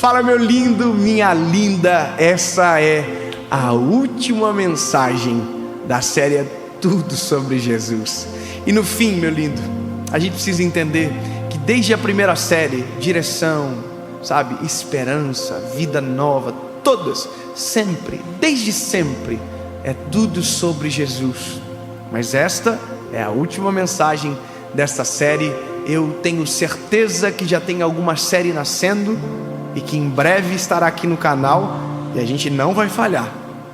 Fala, meu lindo, minha linda. Essa é a última mensagem da série Tudo sobre Jesus. E no fim, meu lindo, a gente precisa entender que desde a primeira série, direção, sabe, esperança, vida nova, todas, sempre, desde sempre, é tudo sobre Jesus. Mas esta é a última mensagem desta série. Eu tenho certeza que já tem alguma série nascendo e que em breve estará aqui no canal, e a gente não vai falhar.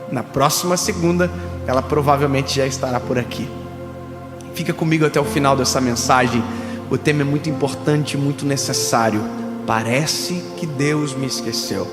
Na próxima segunda, ela provavelmente já estará por aqui. Fica comigo até o final dessa mensagem. O tema é muito importante, muito necessário. Parece que Deus me esqueceu.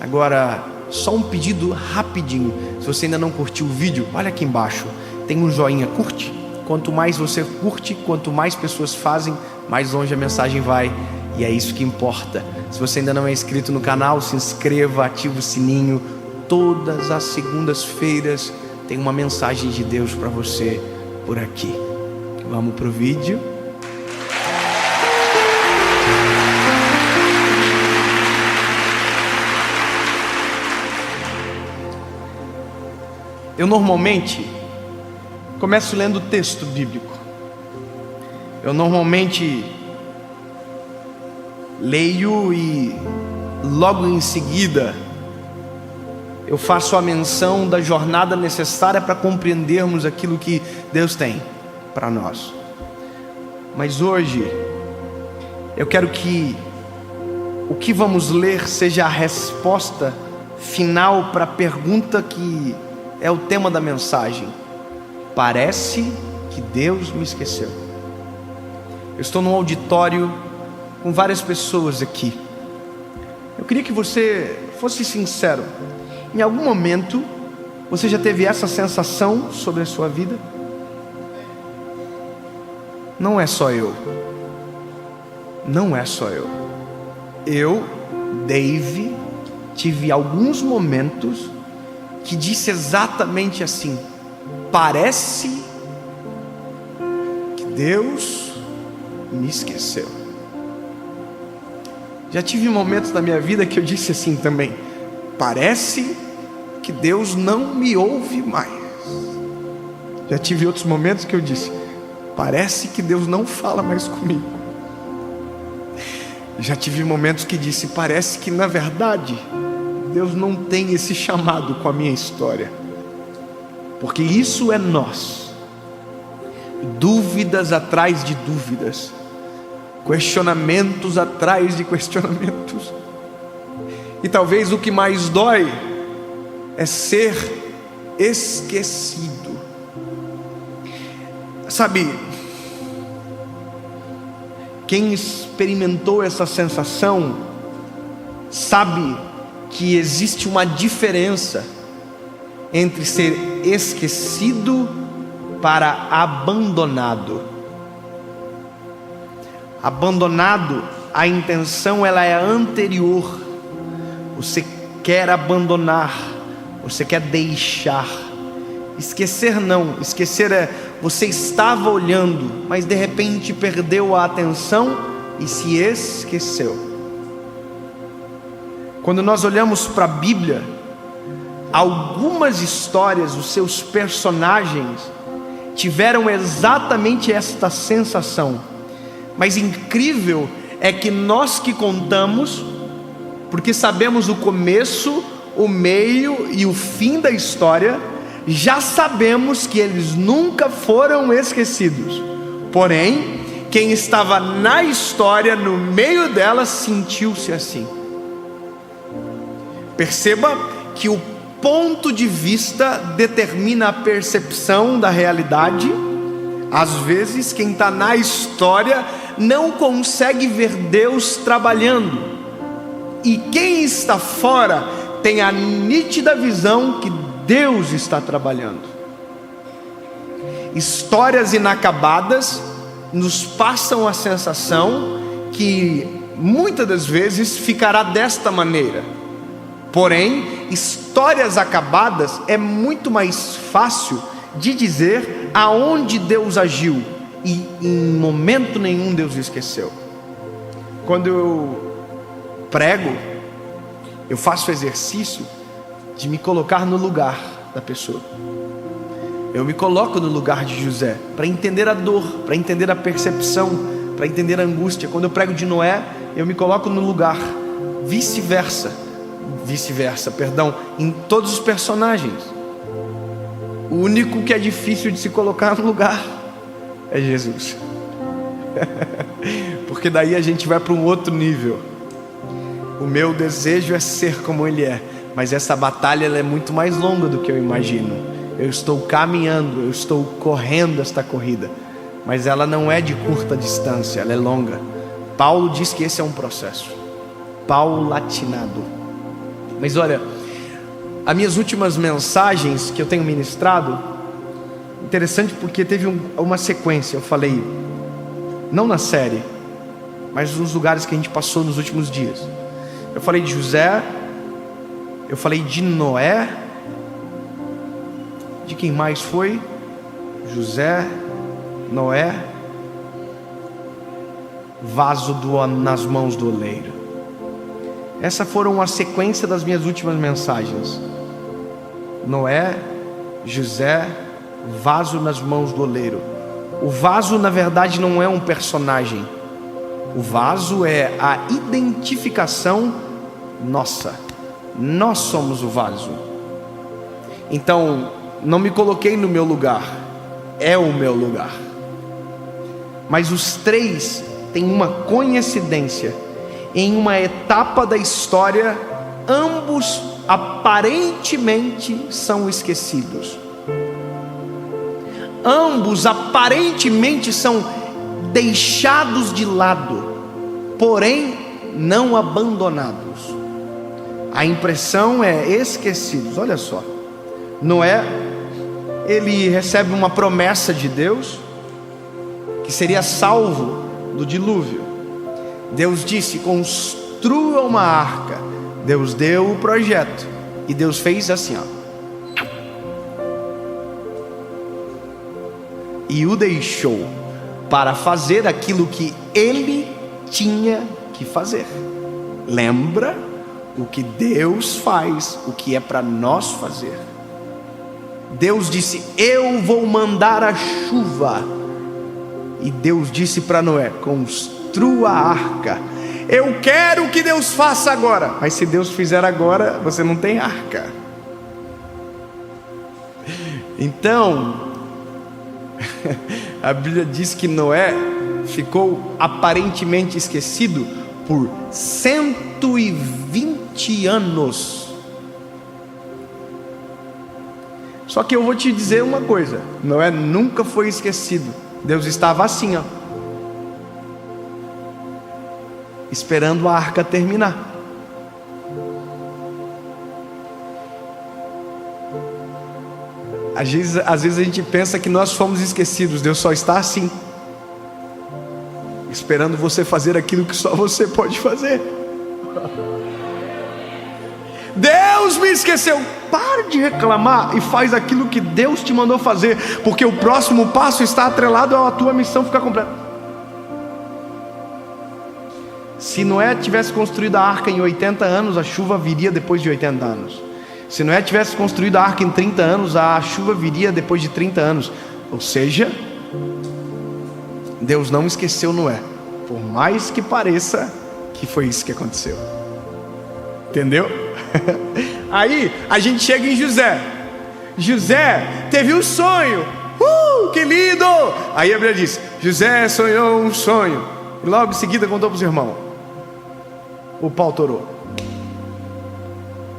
Agora, só um pedido rapidinho. Se você ainda não curtiu o vídeo, olha aqui embaixo, tem um joinha, curte. Quanto mais você curte, quanto mais pessoas fazem, mais longe a mensagem vai. E é isso que importa. Se você ainda não é inscrito no canal, se inscreva, ative o sininho. Todas as segundas-feiras tem uma mensagem de Deus para você por aqui. Vamos pro vídeo. Eu normalmente começo lendo o texto bíblico. Eu normalmente leio e logo em seguida eu faço a menção da jornada necessária para compreendermos aquilo que Deus tem para nós. Mas hoje eu quero que o que vamos ler seja a resposta final para a pergunta que é o tema da mensagem. Parece que Deus me esqueceu. Eu estou num auditório com várias pessoas aqui. Eu queria que você fosse sincero. Em algum momento você já teve essa sensação sobre a sua vida? Não é só eu. Não é só eu. Eu, Dave, tive alguns momentos que disse exatamente assim: parece que Deus me esqueceu. Já tive momentos na minha vida que eu disse assim também: parece que Deus não me ouve mais. Já tive outros momentos que eu disse: parece que Deus não fala mais comigo. Já tive momentos que disse: parece que na verdade Deus não tem esse chamado com a minha história. Porque isso é nós. Dúvidas atrás de dúvidas, questionamentos atrás de questionamentos. E talvez o que mais dói é ser esquecido. Sabe, quem experimentou essa sensação sabe que existe uma diferença entre ser esquecido para abandonado. Abandonado, a intenção ela é anterior. Você quer abandonar, você quer deixar. Esquecer não, esquecer é você estava olhando, mas de repente perdeu a atenção e se esqueceu. Quando nós olhamos para a Bíblia, algumas histórias, os seus personagens tiveram exatamente esta sensação. Mas incrível é que nós que contamos, porque sabemos o começo, o meio e o fim da história, já sabemos que eles nunca foram esquecidos. Porém, quem estava na história, no meio dela, sentiu-se assim. Perceba que o ponto de vista determina a percepção da realidade. Às vezes quem está na história não consegue ver Deus trabalhando, e quem está fora tem a nítida visão que Deus está trabalhando. Histórias inacabadas nos passam a sensação que muitas das vezes ficará desta maneira. Porém, histórias acabadas é muito mais fácil de dizer aonde Deus agiu, e em momento nenhum Deus esqueceu. Quando eu prego, eu faço o exercício de me colocar no lugar da pessoa. Eu me coloco no lugar de José, para entender a dor, para entender a percepção, para entender a angústia. Quando eu prego de Noé, eu me coloco no lugar. Vice-versa, em todos os personagens. O único que é difícil de se colocar no lugar é Jesus. Porque daí a gente vai para um outro nível. O meu desejo é ser como Ele é, mas essa batalha ela é muito mais longa do que eu imagino. Eu estou caminhando, eu estou correndo esta corrida, mas ela não é de curta distância, ela é longa. Paulo diz que esse é um processo paulatinado. Mas olha, as minhas últimas mensagens que eu tenho ministrado, interessante porque teve uma sequência. Eu falei, não na série, mas nos lugares que a gente passou nos últimos dias. Eu falei de José, eu falei de Noé, de quem mais foi? José, Noé, vaso nas mãos do oleiro. Essa foram a sequência das minhas últimas mensagens. Noé, José, vaso nas mãos do oleiro. O vaso na verdade não é um personagem. O vaso é a identificação nossa. Nós somos o vaso. Então, não me coloquei no meu lugar, é o meu lugar. Mas os três têm uma coincidência. Em uma etapa da história, ambos aparentemente são esquecidos. Ambos aparentemente são deixados de lado, porém não abandonados. A impressão é esquecidos. Olha só, Noé, ele recebe uma promessa de Deus que seria salvo do dilúvio. Deus disse: construa uma arca. Deus deu o projeto e Deus fez assim, ó, e o deixou para fazer aquilo que ele tinha que fazer. Lembra o que Deus faz, o que é para nós fazer. Deus disse: eu vou mandar a chuva. E Deus disse para Noé: construa a arca. Eu quero que Deus faça agora. Mas se Deus fizer agora, você não tem arca. Então, a Bíblia diz que Noé ficou aparentemente esquecido por 120 anos. Só que eu vou te dizer uma coisa: Noé nunca foi esquecido. Deus estava assim, ó, esperando a arca terminar. Às vezes a gente pensa que nós fomos esquecidos. Deus só está assim, esperando você fazer aquilo que só você pode fazer. Deus me esqueceu. Pare de reclamar e faz aquilo que Deus te mandou fazer, porque o próximo passo está atrelado à tua missão ficar completa. Se Noé tivesse construído a arca em 80 anos, a chuva viria depois de 80 anos. Se Noé tivesse construído a arca em 30 anos, a chuva viria depois de 30 anos. Ou seja, Deus não esqueceu Noé, por mais que pareça que foi isso que aconteceu. Entendeu? Aí a gente chega em José. José teve um sonho. Que lindo! Aí a Bíblia diz: José sonhou um sonho, e logo em seguida contou para os irmãos. O pau torou.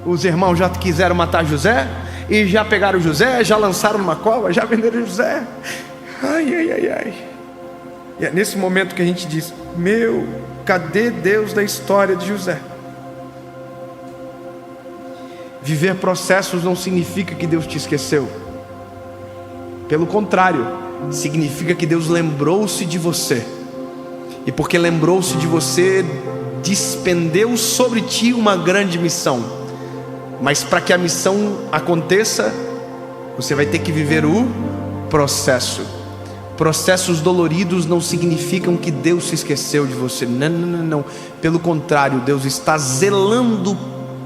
Os irmãos já quiseram matar José, e já pegaram José, já lançaram numa cova, já venderam José. Ai. E é nesse momento que a gente diz: cadê Deus da história de José? Viver processos não significa que Deus te esqueceu. Pelo contrário, significa que Deus lembrou-se de você. E porque lembrou-se de você, despendeu sobre ti uma grande missão. Mas para que a missão aconteça, você vai ter que viver o processo. Processos doloridos não significam que Deus se esqueceu de você. Não. Pelo contrário, Deus está zelando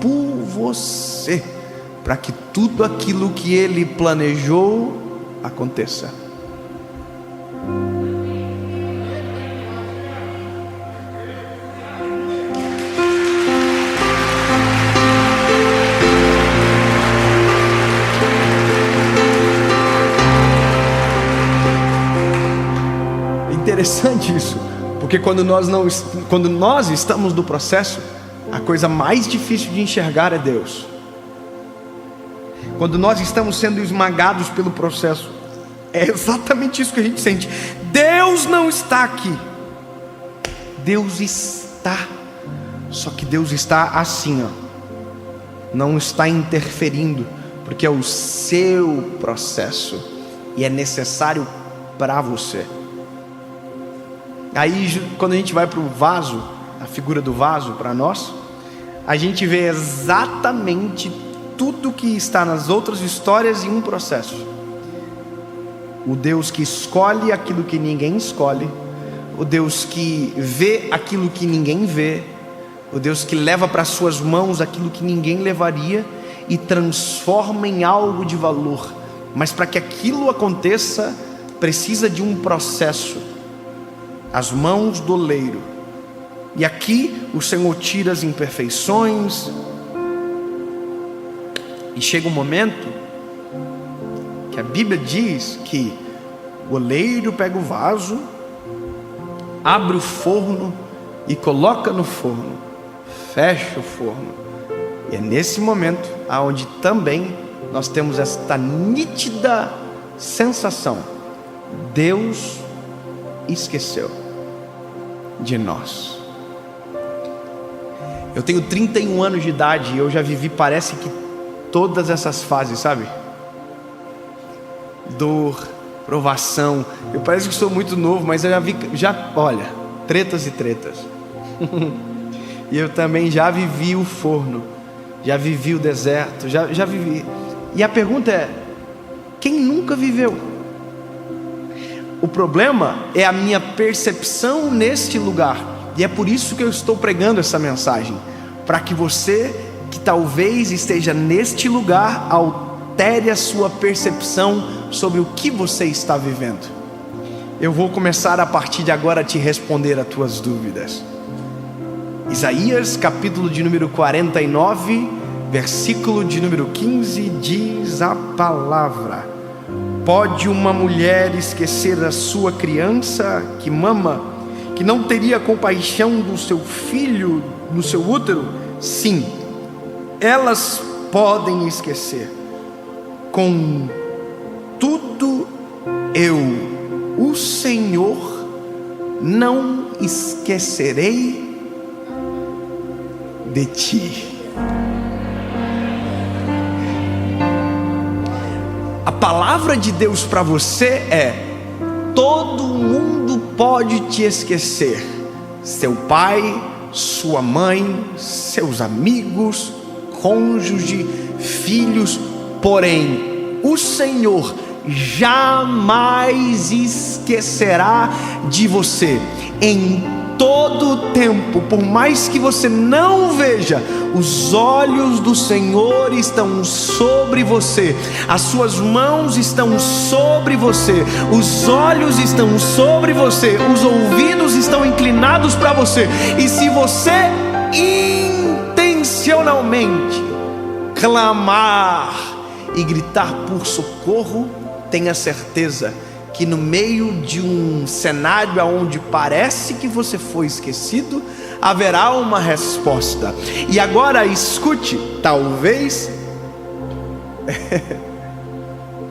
por você, para que tudo aquilo que Ele planejou aconteça. Interessante isso, porque quando nós estamos no processo, a coisa mais difícil de enxergar é Deus. Quando nós estamos sendo esmagados pelo processo, é exatamente isso que a gente sente. Deus não está aqui. Deus está. Só que Deus está assim, ó. Não está interferindo, porque é o seu processo e é necessário para você. Aí quando a gente vai para o vaso, a figura do vaso para nós, a gente vê exatamente tudo que está nas outras histórias em um processo. O Deus que escolhe aquilo que ninguém escolhe, o Deus que vê aquilo que ninguém vê, o Deus que leva para suas mãos aquilo que ninguém levaria e transforma em algo de valor. Mas para que aquilo aconteça, precisa de um processo. As mãos do oleiro. E aqui o Senhor tira as imperfeições. E chega um momento que a Bíblia diz que o oleiro pega o vaso, abre o forno e coloca no forno, fecha o forno. E é nesse momento aonde também nós temos esta nítida sensação: Deus esqueceu de nós. Eu tenho 31 anos de idade e eu já vivi, parece que todas essas fases, sabe? Dor, provação. Eu parece que sou muito novo, mas eu olha, tretas e tretas. E eu também já vivi o forno, já vivi o deserto, já vivi. E a pergunta é: quem nunca viveu? O problema é a minha percepção neste lugar. E é por isso que eu estou pregando essa mensagem, para que você que talvez esteja neste lugar altere a sua percepção sobre o que você está vivendo. Eu vou começar a partir de agora a te responder as tuas dúvidas. Isaías capítulo de número 49, versículo de número 15, diz a palavra: pode uma mulher esquecer a sua criança que mama, que não teria compaixão do seu filho no seu útero? Sim, elas podem esquecer. Contudo, eu, o Senhor, não esquecerei de ti. A palavra de Deus para você é: todo mundo pode te esquecer. Seu pai, sua mãe, seus amigos, cônjuge, filhos. Porém, o Senhor jamais esquecerá de você. Em todo o tempo, por mais que você não veja, os olhos do Senhor estão sobre você, as suas mãos estão sobre você, os olhos estão sobre você, os ouvidos estão inclinados para você. E se você intencionalmente clamar e gritar por socorro, tenha certeza que no meio de um cenário onde parece que você foi esquecido, haverá uma resposta. E agora escute, talvez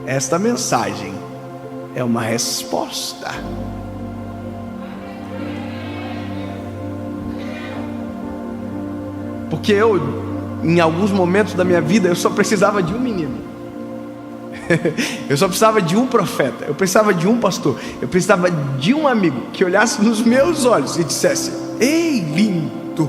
esta mensagem é uma resposta. Porque eu, em alguns momentos da minha vida, eu só precisava de um menino. Eu só precisava de um profeta, eu precisava de um pastor, eu precisava de um amigo que olhasse nos meus olhos e dissesse: ei, lindo,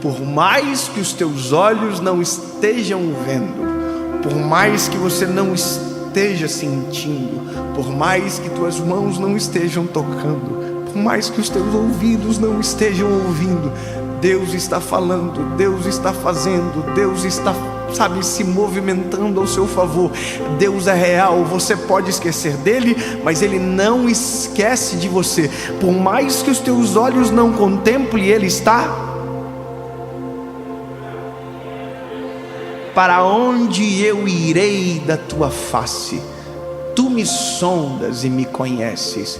por mais que os teus olhos não estejam vendo, por mais que você não esteja sentindo, por mais que tuas mãos não estejam tocando, por mais que os teus ouvidos não estejam ouvindo, Deus está falando, Deus está fazendo, Deus está, sabe, se movimentando ao seu favor. Deus é real. Você pode esquecer dele, mas ele não esquece de você. Por mais que os teus olhos não contemplem, ele está. Para onde eu irei da tua face? Tu me sondas e me conheces.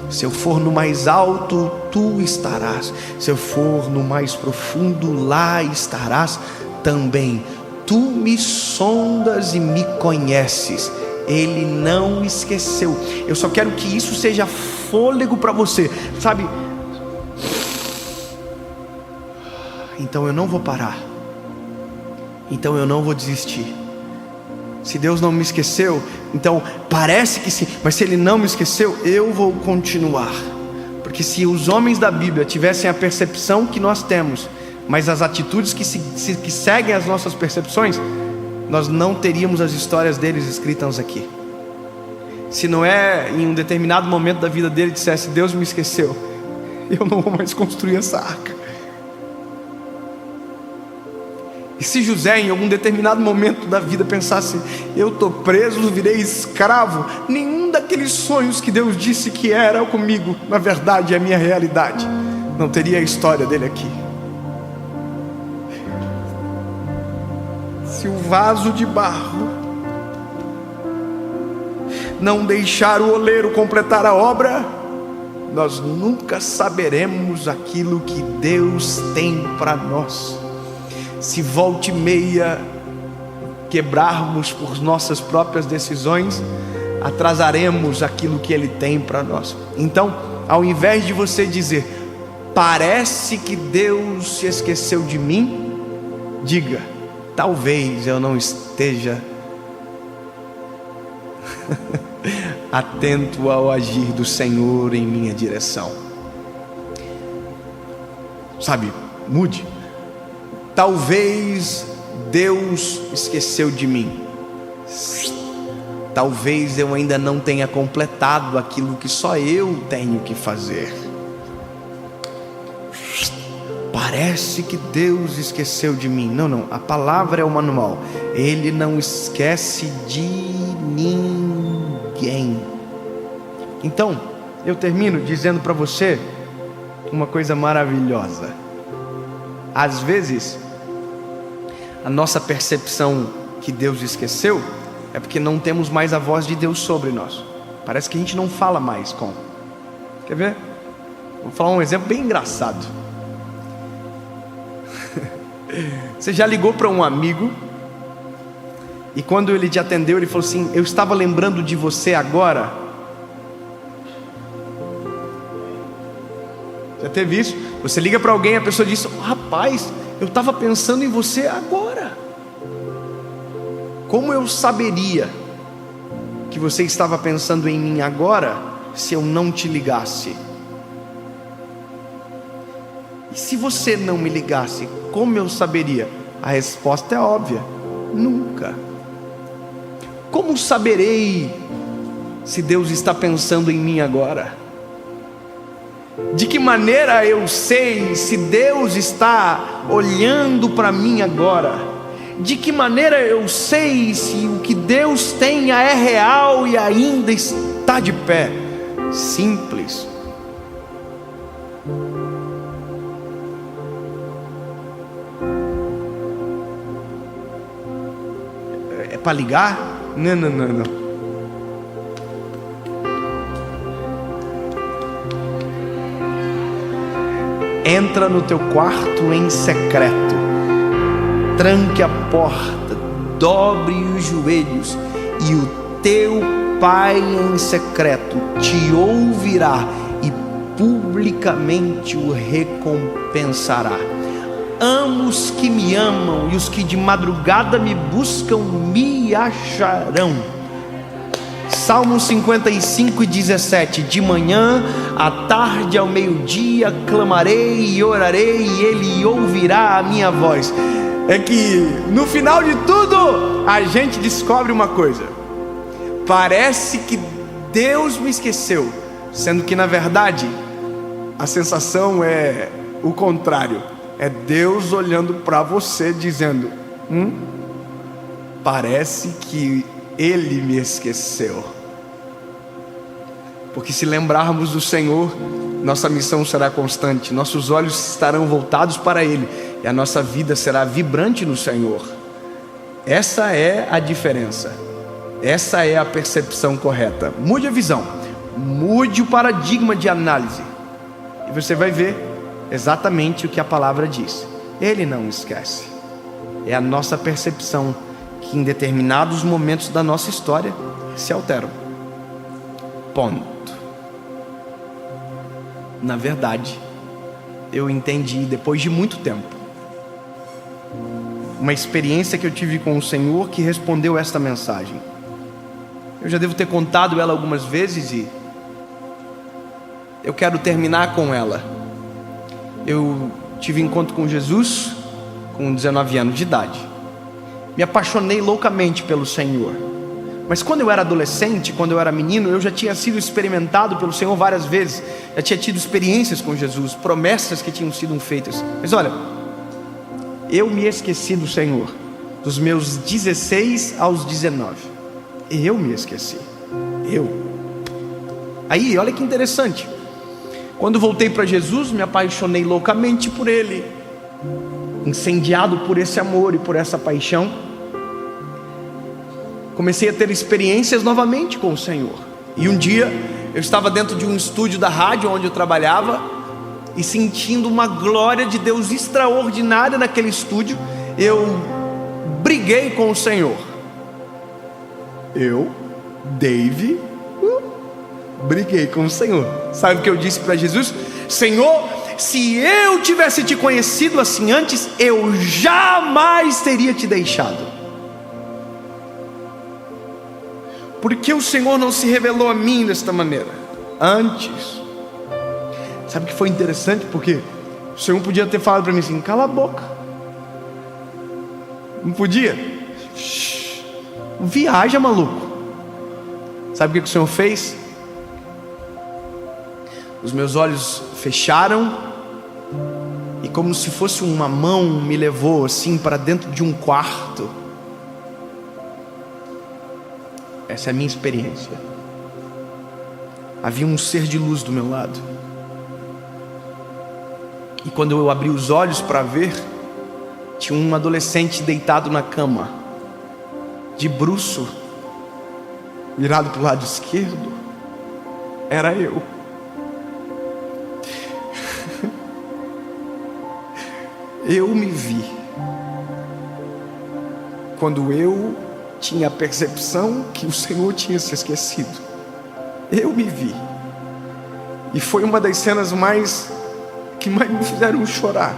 Se eu for no mais alto, tu estarás. Se eu for no mais profundo, lá estarás também. Tu me sondas e me conheces. Ele não esqueceu. Eu só quero que isso seja fôlego para você, sabe? Então eu não vou parar. Então eu não vou desistir. Se Deus não me esqueceu, então parece que sim, mas se Ele não me esqueceu, eu vou continuar. Porque se os homens da Bíblia tivessem a percepção que nós temos, mas as atitudes que seguem as nossas percepções, nós não teríamos as histórias deles escritas aqui. Se Noé, em um determinado momento da vida dele, dissesse: Deus me esqueceu, eu não vou mais construir essa arca. E se José, em algum determinado momento da vida, pensasse: eu estou preso, virei escravo, nenhum daqueles sonhos que Deus disse que era comigo, na verdade é a minha realidade, não teria a história dele aqui. Se o vaso de barro não deixar o oleiro completar a obra, nós nunca saberemos aquilo que Deus tem para nós. Se volta e meia quebrarmos por nossas próprias decisões, atrasaremos aquilo que Ele tem para nós. Então, ao invés de você dizer: parece que Deus se esqueceu de mim, diga: talvez eu não esteja atento ao agir do Senhor em minha direção. Sabe, mude. Talvez Deus esqueceu de mim. Talvez eu ainda não tenha completado aquilo que só eu tenho que fazer. Parece que Deus esqueceu de mim. Não, a palavra é o manual. Ele não esquece de ninguém. Então, eu termino dizendo para você uma coisa maravilhosa. Às vezes, a nossa percepção que Deus esqueceu é porque não temos mais a voz de Deus sobre nós. Parece que a gente não fala mais com. Quer ver? Vou falar um exemplo bem engraçado. Você já ligou para um amigo e quando ele te atendeu, ele falou assim: eu estava lembrando de você agora. Já teve isso? Você liga para alguém e a pessoa diz: rapaz, eu estava pensando em você agora. Como eu saberia que você estava pensando em mim agora se eu não te ligasse? E se você não me ligasse, como eu saberia? A resposta é óbvia: nunca. Como saberei se Deus está pensando em mim agora? De que maneira eu sei se Deus está olhando para mim agora? De que maneira eu sei se o que Deus tenha é real e ainda está de pé? Simples. É para ligar? Não. Entra no teu quarto em secreto, tranque a porta, dobre os joelhos, e o teu Pai em secreto te ouvirá e publicamente o recompensará. Amo os que me amam, e os que de madrugada me buscam me acharão. Salmo 55:17. De manhã, à tarde, ao meio-dia, clamarei e orarei, e Ele ouvirá a minha voz. É que no final de tudo a gente descobre uma coisa: parece que Deus me esqueceu, sendo que na verdade a sensação é o contrário. É Deus olhando para você dizendo: parece que Ele me esqueceu. Porque se lembrarmos do Senhor, nossa missão será constante, nossos olhos estarão voltados para Ele, e a nossa vida será vibrante no Senhor. Essa é a diferença, essa é a percepção correta. Mude a visão, mude o paradigma de análise, e você vai ver exatamente o que a palavra diz. Ele não esquece. É a nossa percepção que em determinados momentos da nossa história se alteram. Ponto. Na verdade, eu entendi depois de muito tempo, uma experiência que eu tive com o Senhor que respondeu esta mensagem. Eu já devo ter contado ela algumas vezes e eu quero terminar com ela. Eu tive encontro com Jesus com 19 anos de idade. Me apaixonei loucamente pelo Senhor. Mas quando eu era adolescente, quando eu era menino, eu já tinha sido experimentado pelo Senhor várias vezes. Já tinha tido experiências com Jesus, promessas que tinham sido feitas. Mas olha, eu me esqueci do Senhor dos meus 16 aos 19. Eu me esqueci. Aí, olha que interessante. Quando voltei para Jesus, me apaixonei loucamente por Ele, incendiado por esse amor e por essa paixão. Comecei a ter experiências novamente com o Senhor. E um dia, eu estava dentro de um estúdio da rádio onde eu trabalhava, e sentindo uma glória de Deus extraordinária naquele estúdio, eu briguei com o Senhor. Dave, briguei com o Senhor. Sabe o que eu disse para Jesus? Senhor, se eu tivesse te conhecido assim antes, eu jamais teria te deixado. Porque o Senhor não se revelou a mim desta maneira antes? Sabe o que foi interessante? Porque o Senhor podia ter falado para mim assim: cala a boca. Não podia? Viaja, maluco. Sabe o que o Senhor fez? Os meus olhos fecharam, e como se fosse uma mão me levou assim para dentro de um quarto. Essa é a minha experiência. Havia um ser de luz do meu lado, e quando eu abri os olhos para ver, tinha um adolescente deitado na cama, de bruço, virado para o lado esquerdo. Era eu. Eu me vi quando eu tinha a percepção que o Senhor tinha se esquecido. Eu me vi, e foi uma das cenas que mais me fizeram chorar.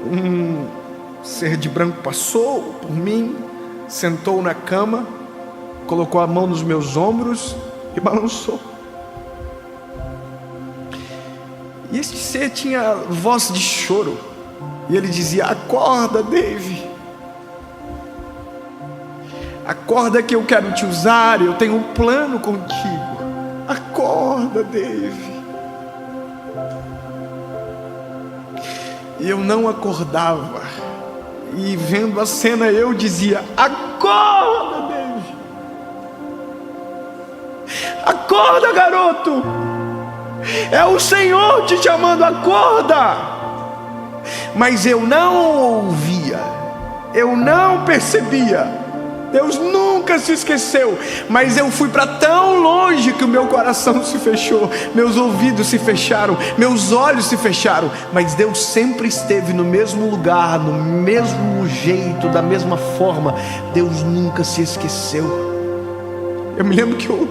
Um ser de branco passou por mim, sentou na cama, colocou a mão nos meus ombros e balançou. E este ser tinha voz de choro, e ele dizia: acorda, Dave, acorda que eu quero te usar, eu tenho um plano contigo. Acorda, Dave. E eu não acordava, e vendo a cena eu dizia: acorda, Dave, acorda, garoto, é o Senhor te chamando, acorda. Mas eu não ouvia, eu não percebia. Deus nunca se esqueceu, mas eu fui para tão longe que o meu coração se fechou, meus ouvidos se fecharam, meus olhos se fecharam. Mas Deus sempre esteve no mesmo lugar, no mesmo jeito, da mesma forma. Deus nunca se esqueceu. Eu me lembro que eu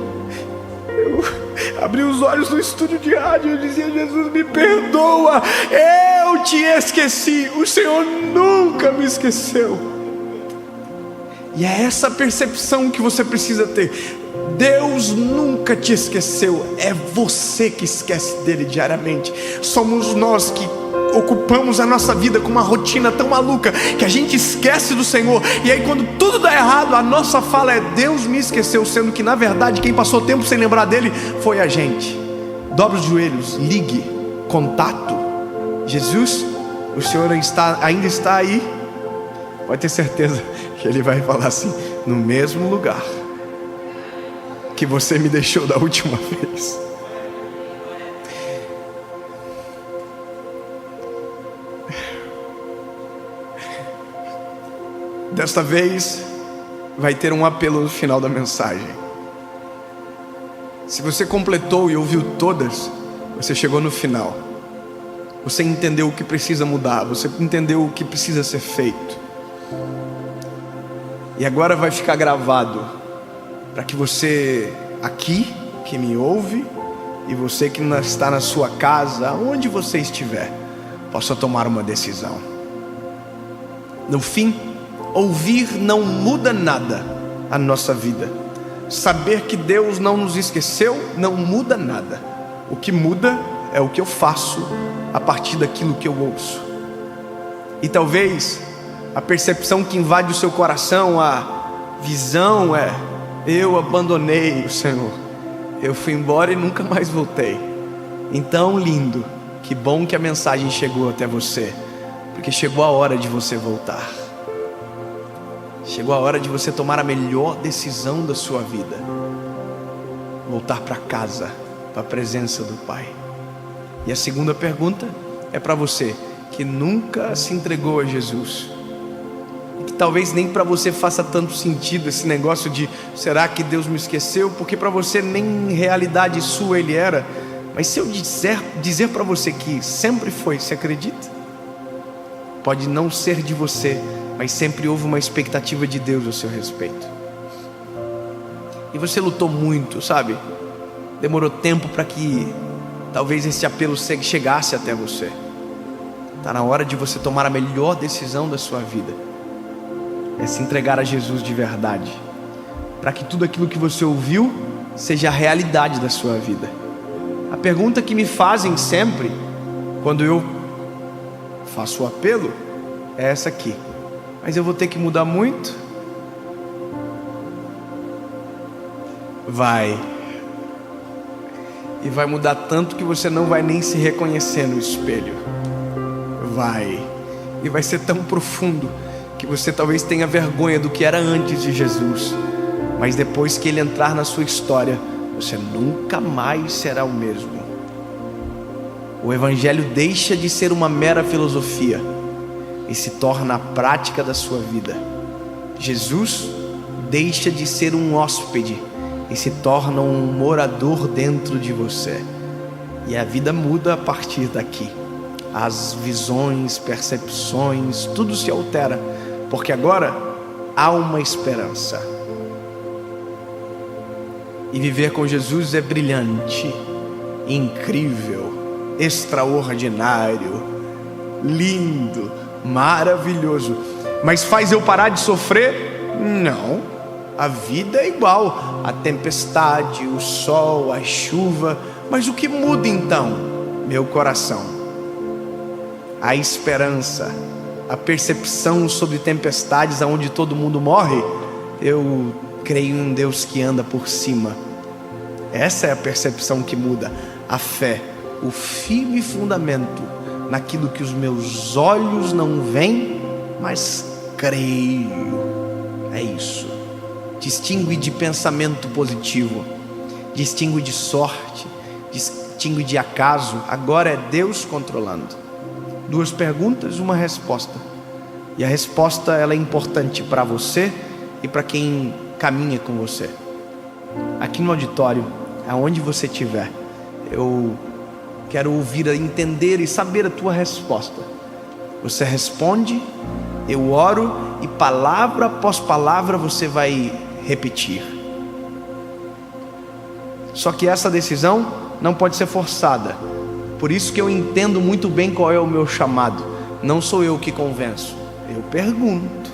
abri os olhos no estúdio de rádio e dizia: Jesus, me perdoa, eu te esqueci, o Senhor nunca me esqueceu. E é essa percepção que você precisa ter. Deus nunca te esqueceu, é você que esquece dele diariamente. Somos nós que ocupamos a nossa vida com uma rotina tão maluca que a gente esquece do Senhor. E aí quando tudo dá errado, a nossa fala é: Deus me esqueceu, sendo que na verdade quem passou tempo sem lembrar dele foi a gente. Dobre os joelhos, ligue, contato. Jesus, o Senhor ainda está aí? Pode ter certeza que Ele vai falar assim: no mesmo lugar que você me deixou da última vez. Desta vez vai ter um apelo no final da mensagem. Se você completou e ouviu todas, você chegou no final. Você entendeu o que precisa mudar, você entendeu o que precisa ser feito. E agora vai ficar gravado para que você aqui, que me ouve, e você que está na sua casa, onde você estiver, possa tomar uma decisão. No fim, ouvir não muda nada a nossa vida. Saber que Deus não nos esqueceu não muda nada. O que muda é o que eu faço a partir daquilo que eu ouço. E talvez a percepção que invade o seu coração, a visão é: eu abandonei o Senhor, eu fui embora e nunca mais voltei. Então, lindo, que bom que a mensagem chegou até você, porque chegou a hora de você voltar. Chegou a hora de você tomar a melhor decisão da sua vida: voltar para casa, para a presença do Pai. E a segunda pergunta é para você que nunca se entregou a Jesus, e que talvez nem para você faça tanto sentido esse negócio de: será que Deus me esqueceu? Porque para você nem realidade sua Ele era. Mas se eu dizer para você que sempre foi, você acredita? Pode não ser de você, mas sempre houve uma expectativa de Deus a seu respeito. E você lutou muito, sabe? Demorou tempo para que talvez esse apelo chegasse até você. Está na hora de você tomar a melhor decisão da sua vida. É se entregar a Jesus de verdade, para que tudo aquilo que você ouviu seja a realidade da sua vida. A pergunta que me fazem sempre, quando eu faço o apelo, é essa aqui: mas eu vou ter que mudar muito? Vai. E vai mudar tanto que você não vai nem se reconhecer no espelho. Vai. E vai ser tão profundo que você talvez tenha vergonha do que era antes de Jesus. Mas depois que Ele entrar na sua história, você nunca mais será o mesmo. O Evangelho deixa de ser uma mera filosofia e se torna a prática da sua vida. Jesus deixa de ser um hóspede e se torna um morador dentro de você. E a vida muda a partir daqui. As visões, percepções, tudo se altera, porque agora há uma esperança. E viver com Jesus é brilhante, incrível, extraordinário, lindo, maravilhoso. Mas faz eu parar de sofrer? Não. A vida é igual, a tempestade, o sol, a chuva. Mas o que muda então? Meu coração. A esperança, a percepção sobre tempestades onde todo mundo morre. Eu creio em um Deus que anda por cima. Essa é a percepção que muda. A fé, o firme fundamento naquilo que os meus olhos não veem, mas creio. É isso. Distingue de pensamento positivo, distingue de sorte, distingue de acaso. Agora é Deus controlando. 2 perguntas, uma resposta. E a resposta, ela é importante para você e para quem caminha com você. Aqui no auditório, aonde você estiver, eu quero ouvir, entender e saber a tua resposta. Você responde, eu oro, e palavra após palavra você vai repetir. Só que essa decisão não pode ser forçada. Por isso que eu entendo muito bem qual é o meu chamado. Não sou eu que convenço, eu pergunto.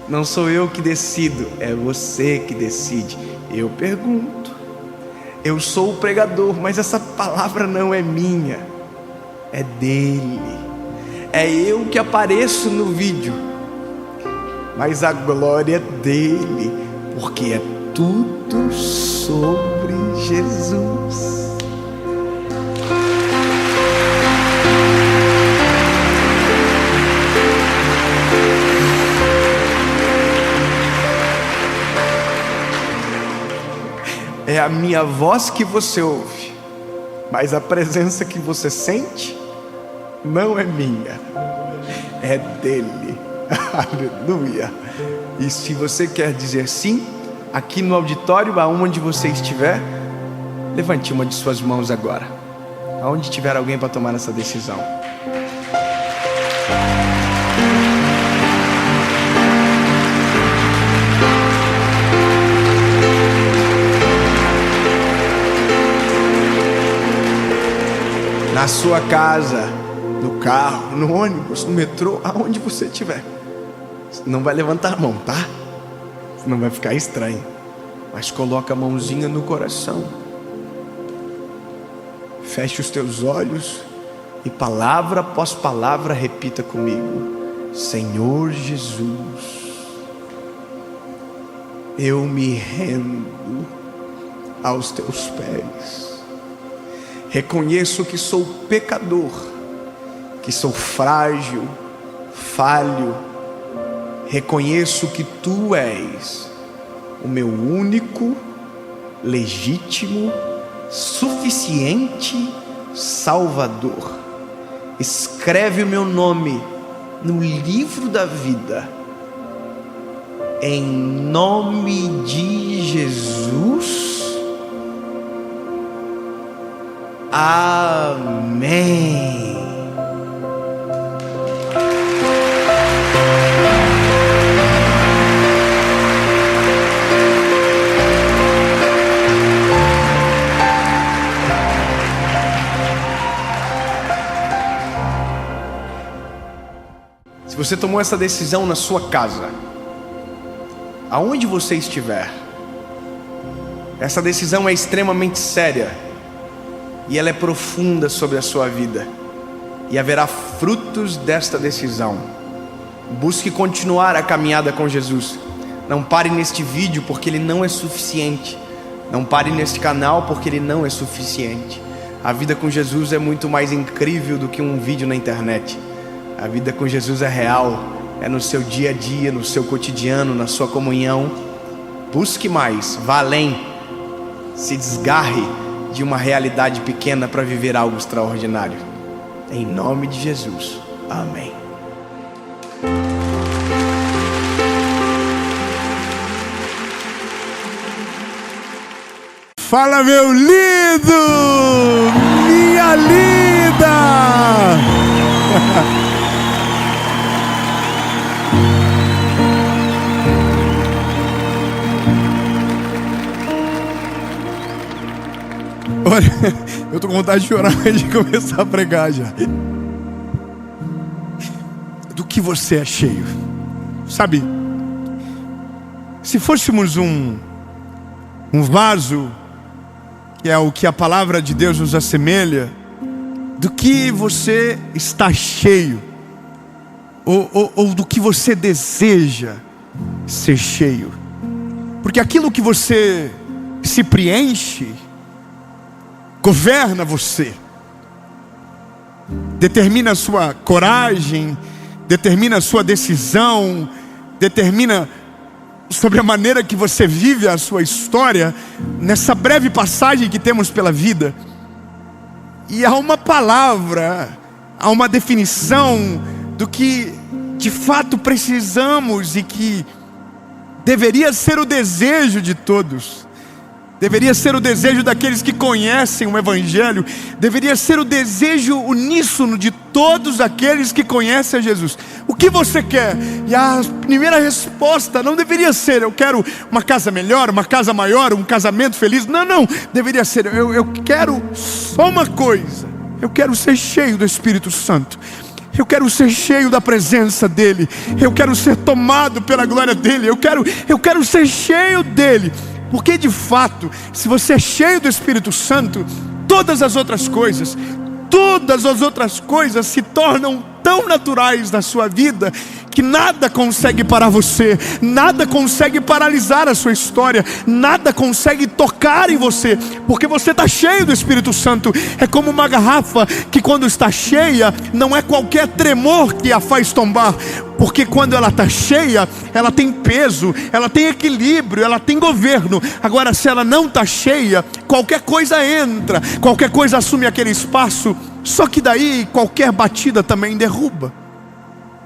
Não sou eu que decido, é você que decide. Eu pergunto. Eu sou o pregador, mas essa palavra não é minha, é dele. é eu que apareço no vídeo, mas a glória é dele, porque é tudo sobre Jesus. É a minha voz que você ouve, mas a presença que você sente não é minha, é dele. Aleluia. E se você quer dizer sim, aqui no auditório, aonde você estiver, levante uma de suas mãos agora, aonde tiver alguém para tomar essa decisão. Na sua casa, no carro, no ônibus, no metrô, aonde você estiver, não vai levantar a mão, tá? Senão vai ficar estranho. Mas coloca a mãozinha no coração, feche os teus olhos e palavra após palavra repita comigo: Senhor Jesus, eu me rendo aos teus pés. Reconheço que sou pecador, que sou frágil, falho. Reconheço que tu és o meu único, legítimo, suficiente Salvador. Escreve o meu nome no livro da vida, em nome de Jesus. Amém. Se você tomou essa decisão na sua casa, aonde você estiver, essa decisão é extremamente séria e ela é profunda sobre a sua vida, e haverá frutos desta decisão. Busque continuar a caminhada com Jesus. Não pare neste vídeo, porque ele não é suficiente. Não pare neste canal, porque ele não é suficiente. A vida com Jesus é muito mais incrível do que um vídeo na internet. A vida com Jesus é real, é no seu dia a dia, no seu cotidiano, na sua comunhão. Busque mais, vá além, se desgarre de uma realidade pequena para viver algo extraordinário. Em nome de Jesus, amém. Fala, meu lindo, minha linda. Olha, eu tô com vontade de chorar antes de começar a pregar já. Do que você é cheio? Sabe, se fôssemos um vaso, que é o que a palavra de Deus nos assemelha, do que você está cheio, ou do que você deseja ser cheio. Porque aquilo que você se preenche governa você, determina a sua coragem, determina a sua decisão, determina sobre a maneira que você vive a sua história, nessa breve passagem que temos pela vida. E há uma palavra, há uma definição do que de fato precisamos e que deveria ser o desejo de todos. Deveria ser o desejo daqueles que conhecem o Evangelho. Deveria ser o desejo uníssono de todos aqueles que conhecem a Jesus. O que você quer? E a primeira resposta não deveria ser: eu quero uma casa melhor, uma casa maior, um casamento feliz. Não, deveria ser: eu quero só uma coisa. Eu quero ser cheio do Espírito Santo. Eu quero ser cheio da presença dEle. Eu quero ser tomado pela glória dEle. Eu quero ser cheio dEle. Porque de fato, se você é cheio do Espírito Santo, todas as outras coisas se tornam tão naturais na sua vida, que nada consegue parar você, nada consegue paralisar a sua história, nada consegue tocar em você, porque você está cheio do Espírito Santo. É como uma garrafa que, quando está cheia, não é qualquer tremor que a faz tombar, porque quando ela está cheia, ela tem peso, ela tem equilíbrio, ela tem governo. Agora, se ela não está cheia, qualquer coisa entra, qualquer coisa assume aquele espaço, só que daí qualquer batida também derruba.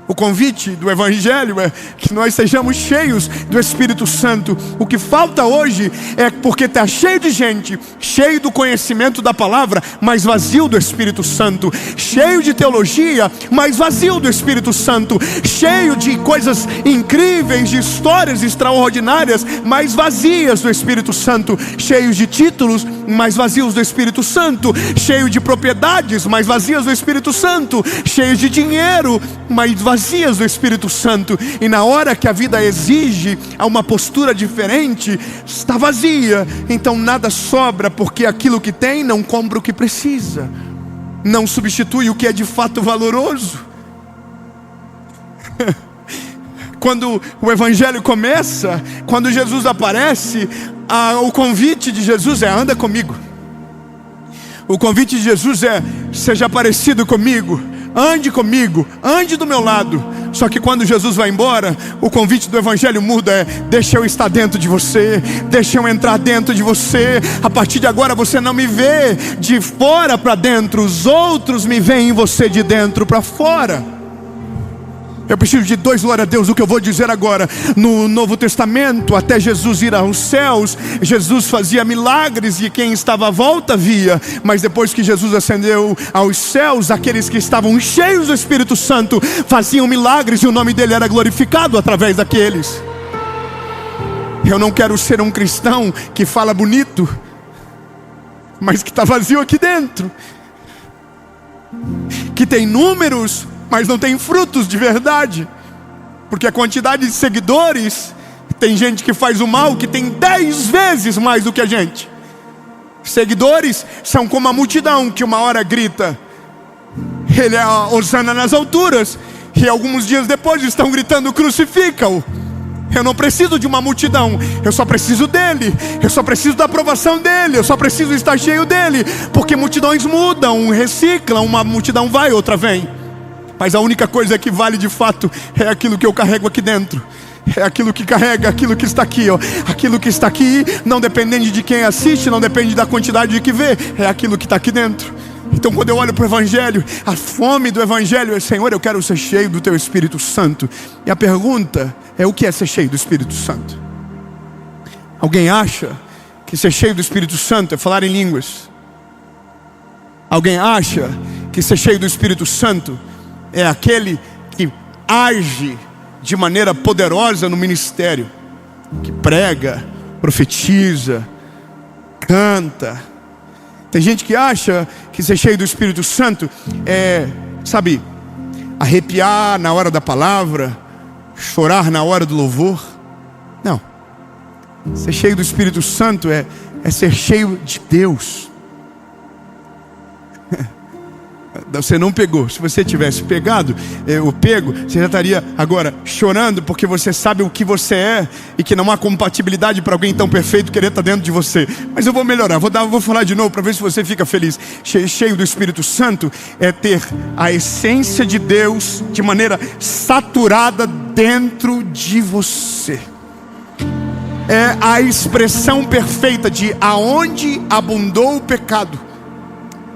O convite do Evangelho é que nós sejamos cheios do Espírito Santo. O que falta hoje é porque está cheio de gente, cheio do conhecimento da palavra, mas vazio do Espírito Santo, cheio de teologia, mas vazio do Espírito Santo, cheio de coisas incríveis, de histórias extraordinárias, mas vazias do Espírito Santo, cheios de títulos, mas vazios do Espírito Santo, cheio de propriedades, mas vazias do Espírito Santo, cheios de dinheiro, mas vazias do Espírito Santo. E na hora que a vida exige uma postura diferente, está vazia. Então nada sobra, porque aquilo que tem não compra o que precisa, não substitui o que é de fato valoroso. Quando o Evangelho começa, quando Jesus aparece, o convite de Jesus é: anda comigo. O convite de Jesus é: seja parecido comigo, ande comigo, ande do meu lado. Só que quando Jesus vai embora, o convite do Evangelho muda, é: deixa eu estar dentro de você, deixa eu entrar dentro de você. A partir de agora você não me vê de fora para dentro, os outros me veem em você de dentro para fora. Eu preciso de dois, glória a Deus. O que eu vou dizer agora: no Novo Testamento, até Jesus ir aos céus, Jesus fazia milagres e quem estava à volta via. Mas depois que Jesus ascendeu aos céus, aqueles que estavam cheios do Espírito Santo faziam milagres e o nome dele era glorificado através daqueles. Eu não quero ser um cristão que fala bonito, mas que está vazio aqui dentro, que tem números, mas não tem frutos de verdade. Porque a quantidade de seguidores, tem gente que faz o mal que tem 10 vezes mais do que a gente. Seguidores são como a multidão que uma hora grita: ele é Hosana nas alturas, e alguns dias depois estão gritando: crucifica-o. Eu não preciso de uma multidão, eu só preciso dele, eu só preciso da aprovação dele, eu só preciso estar cheio dele. Porque multidões mudam, reciclam, uma multidão vai, outra vem. Mas a única coisa que vale de fato é aquilo que eu carrego aqui dentro. É aquilo que carrega, aquilo que está aqui, ó. Aquilo que está aqui não depende de quem assiste, não depende da quantidade de que vê. É aquilo que está aqui dentro. Então quando eu olho para o Evangelho, a fome do Evangelho é: Senhor, eu quero ser cheio do Teu Espírito Santo. E a pergunta é: o que é ser cheio do Espírito Santo? Alguém acha que ser cheio do Espírito Santo é falar em línguas? Alguém acha que ser cheio do Espírito Santo é aquele que age de maneira poderosa no ministério, que prega, profetiza, canta? Tem gente que acha que ser cheio do Espírito Santo é, sabe, arrepiar na hora da palavra, chorar na hora do louvor. Não. Ser cheio do Espírito Santo é ser cheio de Deus. Você não pegou. Se você tivesse pegado, você já estaria agora chorando, porque você sabe o que você é e que não há compatibilidade para alguém tão perfeito querer estar dentro de você. Mas eu vou melhorar, vou falar de novo para ver se você fica feliz. Cheio do Espírito Santo é ter a essência de Deus de maneira saturada dentro de você. É a expressão perfeita de: aonde abundou o pecado,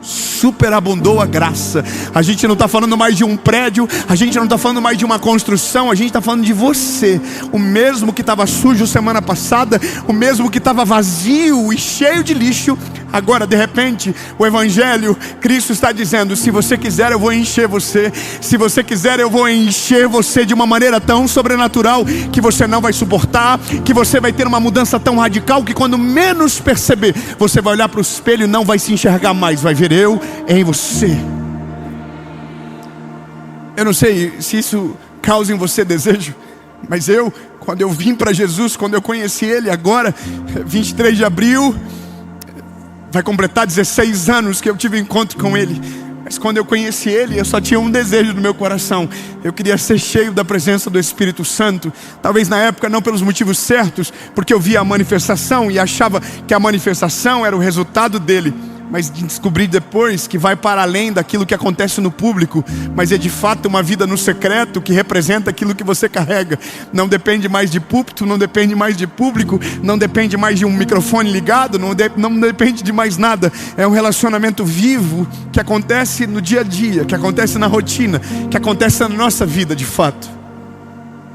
superabundou a graça. A gente não está falando mais de um prédio, a gente não está falando mais de uma construção, a gente está falando de você. O mesmo que estava sujo semana passada, o mesmo que estava vazio e cheio de lixo, agora de repente o Evangelho, Cristo está dizendo: se você quiser eu vou encher você. Se você quiser eu vou encher você de uma maneira tão sobrenatural que você não vai suportar, que você vai ter uma mudança tão radical que quando menos perceber, você vai olhar para o espelho e não vai se enxergar mais, vai ver eu em você. Eu não sei se isso causa em você desejo, mas quando eu vim para Jesus, quando eu conheci Ele agora, 23 de abril, vai completar 16 anos que eu tive encontro com Ele. Mas quando eu conheci Ele, eu só tinha um desejo no meu coração. Eu queria ser cheio da presença do Espírito Santo. Talvez na época não pelos motivos certos, porque eu via a manifestação e achava que a manifestação era o resultado dele. Mas descobri depois que vai para além daquilo que acontece no público, mas é de fato uma vida no secreto que representa aquilo que você carrega. Não depende mais de púlpito, não depende mais de público, não depende mais de um microfone ligado, não depende de mais nada. É um relacionamento vivo que acontece no dia a dia, que acontece na rotina, que acontece na nossa vida de fato.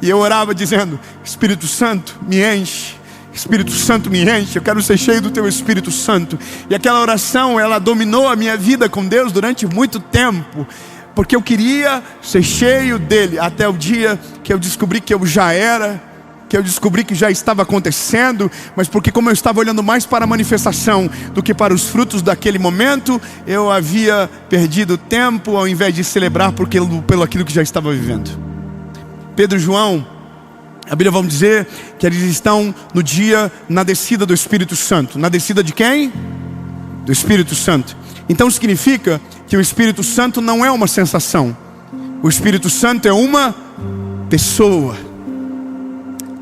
E eu orava dizendo: Espírito Santo, me enche. Espírito Santo, me enche, eu quero ser cheio do Teu Espírito Santo. E aquela oração, ela dominou a minha vida com Deus durante muito tempo, porque eu queria ser cheio dEle, até o dia que eu descobri que eu já era, que eu descobri que já estava acontecendo, mas porque como eu estava olhando mais para a manifestação do que para os frutos daquele momento, eu havia perdido tempo ao invés de celebrar pelo aquilo que já estava vivendo. Pedro e João, a Bíblia vamos dizer que eles estão no dia, na descida do Espírito Santo. Na descida de quem? Do Espírito Santo. Então significa que o Espírito Santo não é uma sensação. O Espírito Santo é uma pessoa.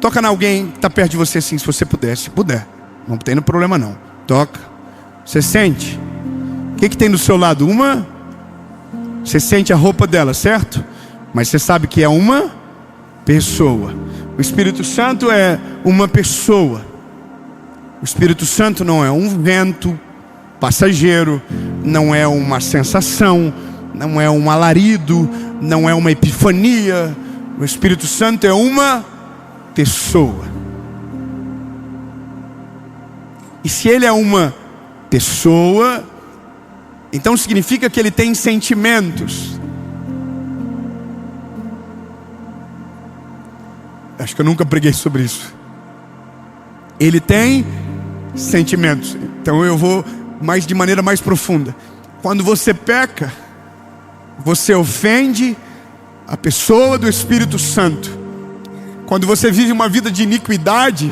Toca em alguém que está perto de você assim, se você puder. Se puder, não tem problema não. Toca. Você sente? O que tem do seu lado? Você sente a roupa dela, certo? Mas você sabe que é uma pessoa. O Espírito Santo é uma pessoa. O Espírito Santo não é um vento passageiro, não é uma sensação, não é um alarido, não é uma epifania. O Espírito Santo é uma pessoa. E se ele é uma pessoa, então significa que ele tem sentimentos. Acho que eu nunca preguei sobre isso. Ele tem sentimentos. Então eu vou de maneira mais profunda. Quando você peca, você ofende a pessoa do Espírito Santo. Quando você vive uma vida de iniquidade,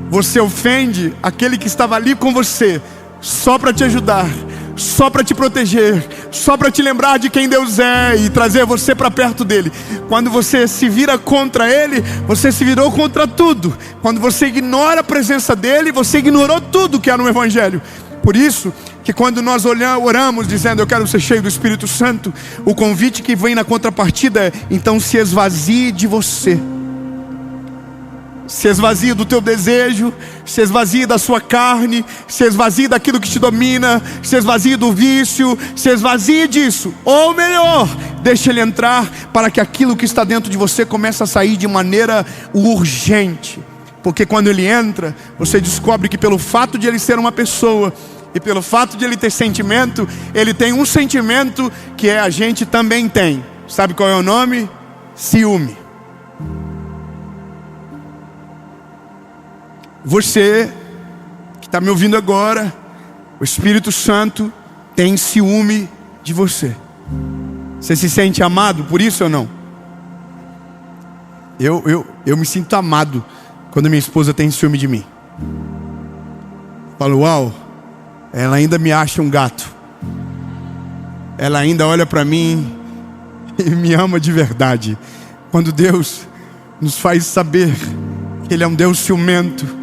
você ofende aquele que estava ali com você, só para te ajudar, só para te proteger, só para te lembrar de quem Deus é e trazer você para perto dele. Quando você se vira contra ele, você se virou contra tudo. Quando você ignora a presença dele, você ignorou tudo que há no Evangelho. Por isso que quando nós oramos dizendo eu quero ser cheio do Espírito Santo, o convite que vem na contrapartida é: então se esvazie de você. Se esvazie do teu desejo, se esvazie da sua carne, se esvazie daquilo que te domina, se esvazie do vício, se esvazie disso. Ou melhor, deixa ele entrar para que aquilo que está dentro de você comece a sair de maneira urgente. Porque quando ele entra, você descobre que pelo fato de ele ser uma pessoa e pelo fato de ele ter sentimento, ele tem um sentimento que a gente também tem. Sabe qual é o nome? Ciúme. Você que está me ouvindo agora, o Espírito Santo tem ciúme de você. Você se sente amado por isso ou não? Eu me sinto amado quando minha esposa tem ciúme de mim. Falo, uau, ela ainda me acha um gato. Ela ainda olha para mim e me ama de verdade. Quando Deus nos faz saber que Ele é um Deus ciumento,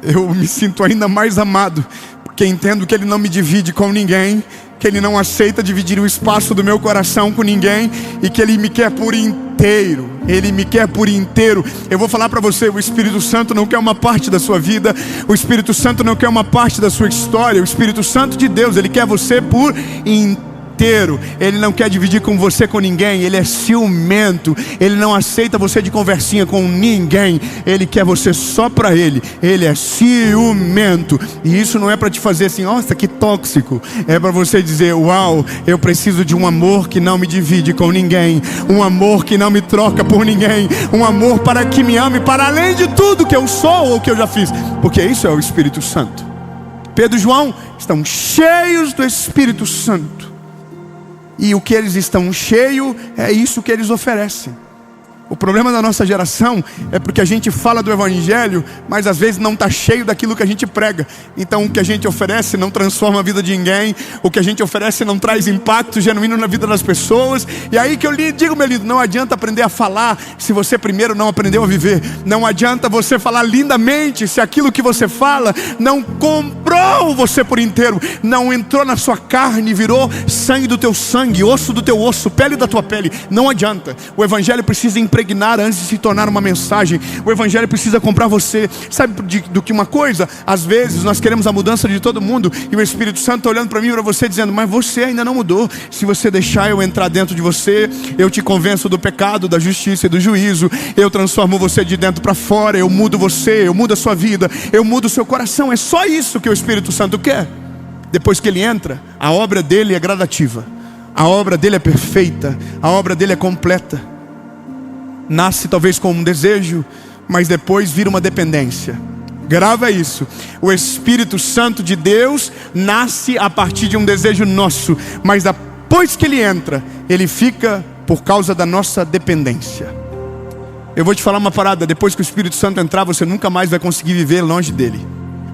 eu me sinto ainda mais amado, porque entendo que Ele não me divide com ninguém, que Ele não aceita dividir o espaço do meu coração com ninguém, e que Ele me quer por inteiro. Ele me quer por inteiro. Eu vou falar para você, o Espírito Santo não quer uma parte da sua vida, o Espírito Santo não quer uma parte da sua história. O Espírito Santo de Deus, Ele quer você por inteiro. Ele não quer dividir com você com ninguém. Ele é ciumento. Ele não aceita você de conversinha com ninguém. Ele quer você só para Ele. Ele é ciumento. E isso não é para te fazer assim, nossa, que tóxico. É para você dizer, uau, eu preciso de um amor que não me divide com ninguém, um amor que não me troca por ninguém, um amor para que me ame para além de tudo que eu sou ou que eu já fiz. Porque isso é o Espírito Santo. Pedro e João estão cheios do Espírito Santo. E o que eles estão cheios é isso que eles oferecem. O problema da nossa geração é porque a gente fala do Evangelho, mas às vezes não está cheio daquilo que a gente prega. Então o que a gente oferece não transforma a vida de ninguém. O que a gente oferece não traz impacto genuíno na vida das pessoas. E aí que eu lhe digo, meu lindo, não adianta aprender a falar se você primeiro não aprendeu a viver. Não adianta você falar lindamente se aquilo que você fala não comprou você por inteiro, não entrou na sua carne, virou sangue do teu sangue, osso do teu osso, pele da tua pele. Não adianta. O Evangelho precisa impregnar antes de se tornar uma mensagem. O Evangelho precisa comprar você. Sabe do que uma coisa? Às vezes nós queremos a mudança de todo mundo e o Espírito Santo está olhando para mim e para você dizendo: mas você ainda não mudou. Se você deixar eu entrar dentro de você, eu te convenço do pecado, da justiça e do juízo. Eu transformo você de dentro para fora. Eu mudo você, eu mudo a sua vida, eu mudo o seu coração. É só isso que o Espírito Santo quer. Depois que ele entra, a obra dele é gradativa, a obra dele é perfeita, a obra dele é completa. Nasce talvez com um desejo, mas depois vira uma dependência. Grava isso. O Espírito Santo de Deus nasce a partir de um desejo nosso, mas depois que ele entra, ele fica por causa da nossa dependência. Eu vou te falar uma parada: depois que o Espírito Santo entrar, você nunca mais vai conseguir viver longe dele.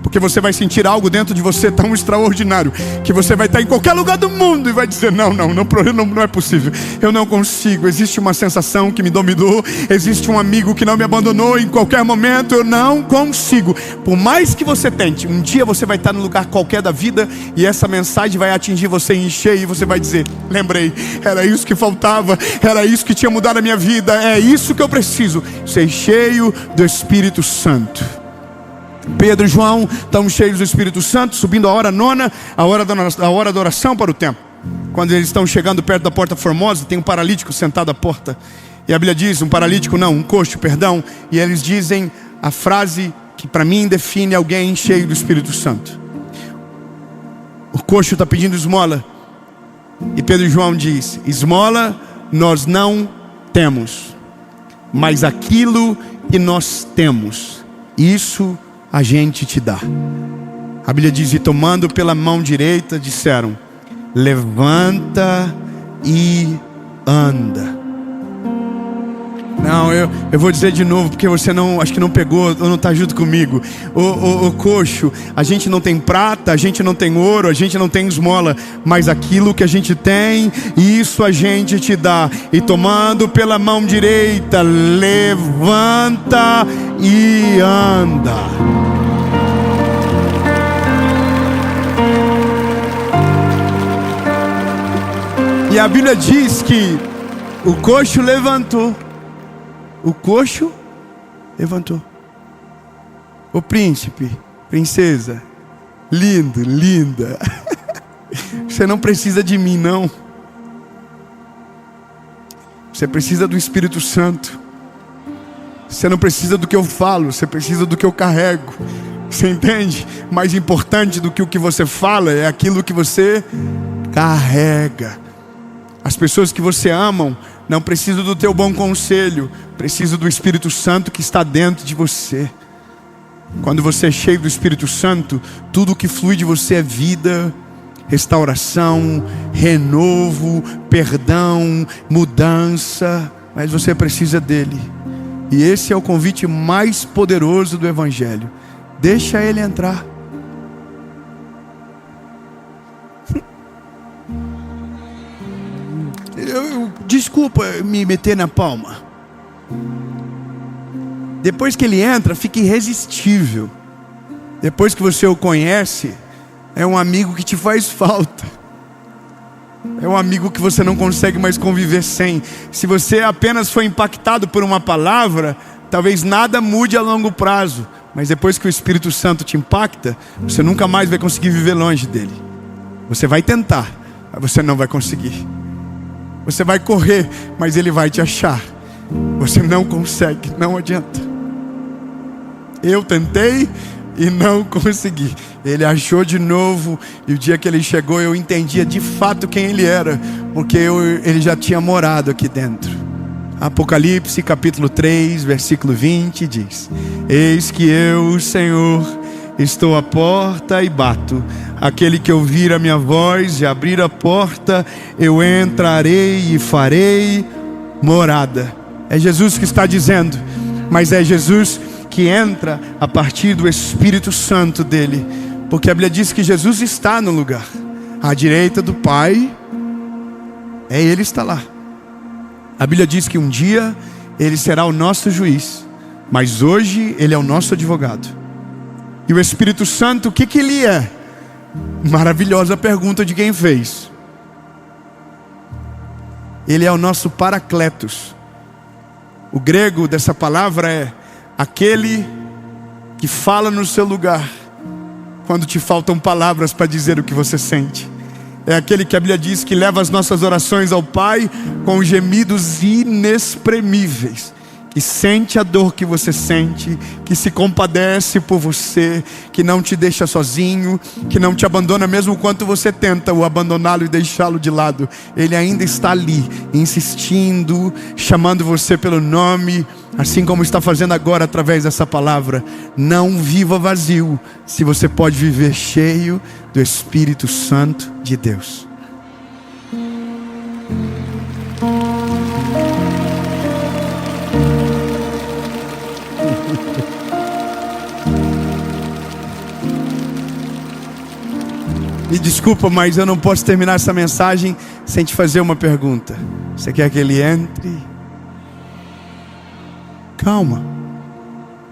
Porque você vai sentir algo dentro de você tão extraordinário, que você vai estar em qualquer lugar do mundo e vai dizer: não é possível, eu não consigo. Existe uma sensação que me dominou, existe um amigo que não me abandonou. Em qualquer momento eu não consigo. Por mais que você tente, um dia você vai estar num lugar qualquer da vida e essa mensagem vai atingir você em cheio. E você vai dizer: lembrei, era isso que faltava, era isso que tinha mudado a minha vida, é isso que eu preciso, ser cheio do Espírito Santo. Pedro e João estão cheios do Espírito Santo, subindo a hora nona, a hora da oração para o templo. Quando eles estão chegando perto da porta formosa, tem um paralítico sentado à porta. E a Bíblia diz, um coxo, perdão. E eles dizem a frase que para mim define alguém cheio do Espírito Santo. O coxo está pedindo esmola. E Pedro e João diz: esmola nós não temos, mas aquilo que nós temos, isso a gente te dá. A Bíblia diz: e tomando pela mão direita, disseram: levanta e anda. Não, eu vou dizer de novo, porque você acho que não pegou ou não está junto comigo. O coxo, a gente não tem prata, a gente não tem ouro, a gente não tem esmola, mas aquilo que a gente tem, isso a gente te dá. E tomando pela mão direita, levanta e anda. E a Bíblia diz que o coxo levantou. O coxo levantou. O príncipe, princesa, lindo, linda. Você não precisa de mim, não. Você precisa do Espírito Santo. Você não precisa do que eu falo, você precisa do que eu carrego. Você entende? Mais importante do que o que você fala é aquilo que você carrega. As pessoas que você ama não precisam do teu bom conselho, precisam do Espírito Santo que está dentro de você. Quando você é cheio do Espírito Santo, tudo que flui de você é vida, restauração, renovo, perdão, mudança. Mas você precisa dele. E esse é o convite mais poderoso do Evangelho. Deixa ele entrar. Desculpa me meter na palma. Depois que ele entra, fica irresistível. Depois que você o conhece, é um amigo que te faz falta. É um amigo que você não consegue mais conviver sem. Se você apenas foi impactado por uma palavra, talvez nada mude a longo prazo. Mas depois que o Espírito Santo te impacta, você nunca mais vai conseguir viver longe dele. Você vai tentar, mas você não vai conseguir. Você vai correr, mas ele vai te achar. Você não consegue, não adianta. Eu tentei e não consegui. Ele achou de novo. E o dia que ele chegou, eu entendia de fato quem ele era, porque ele já tinha morado aqui dentro. Apocalipse capítulo 3, versículo 20 diz: eis que eu, Senhor, estou à porta e bato. Aquele que ouvir a minha voz e abrir a porta, eu entrarei e farei morada. É Jesus que está dizendo, mas é Jesus que entra a partir do Espírito Santo dele. Porque a Bíblia diz que Jesus está no lugar, à direita do Pai, Ele está lá. A Bíblia diz que um dia Ele será o nosso juiz, mas hoje Ele é o nosso advogado. E o Espírito Santo, o que Ele é? Maravilhosa pergunta de quem fez. Ele é o nosso Paracletos. O grego dessa palavra é aquele que fala no seu lugar quando te faltam palavras para dizer o que você sente. É aquele que a Bíblia diz que leva as nossas orações ao Pai com gemidos inexprimíveis, que sente a dor que você sente, que se compadece por você, que não te deixa sozinho, que não te abandona mesmo quando você tenta o abandoná-lo e deixá-lo de lado. Ele ainda está ali, insistindo, chamando você pelo nome, assim como está fazendo agora através dessa palavra. Não viva vazio, se você pode viver cheio do Espírito Santo de Deus. Me desculpa, mas eu não posso terminar essa mensagem sem te fazer uma pergunta. Você quer que ele entre? Calma.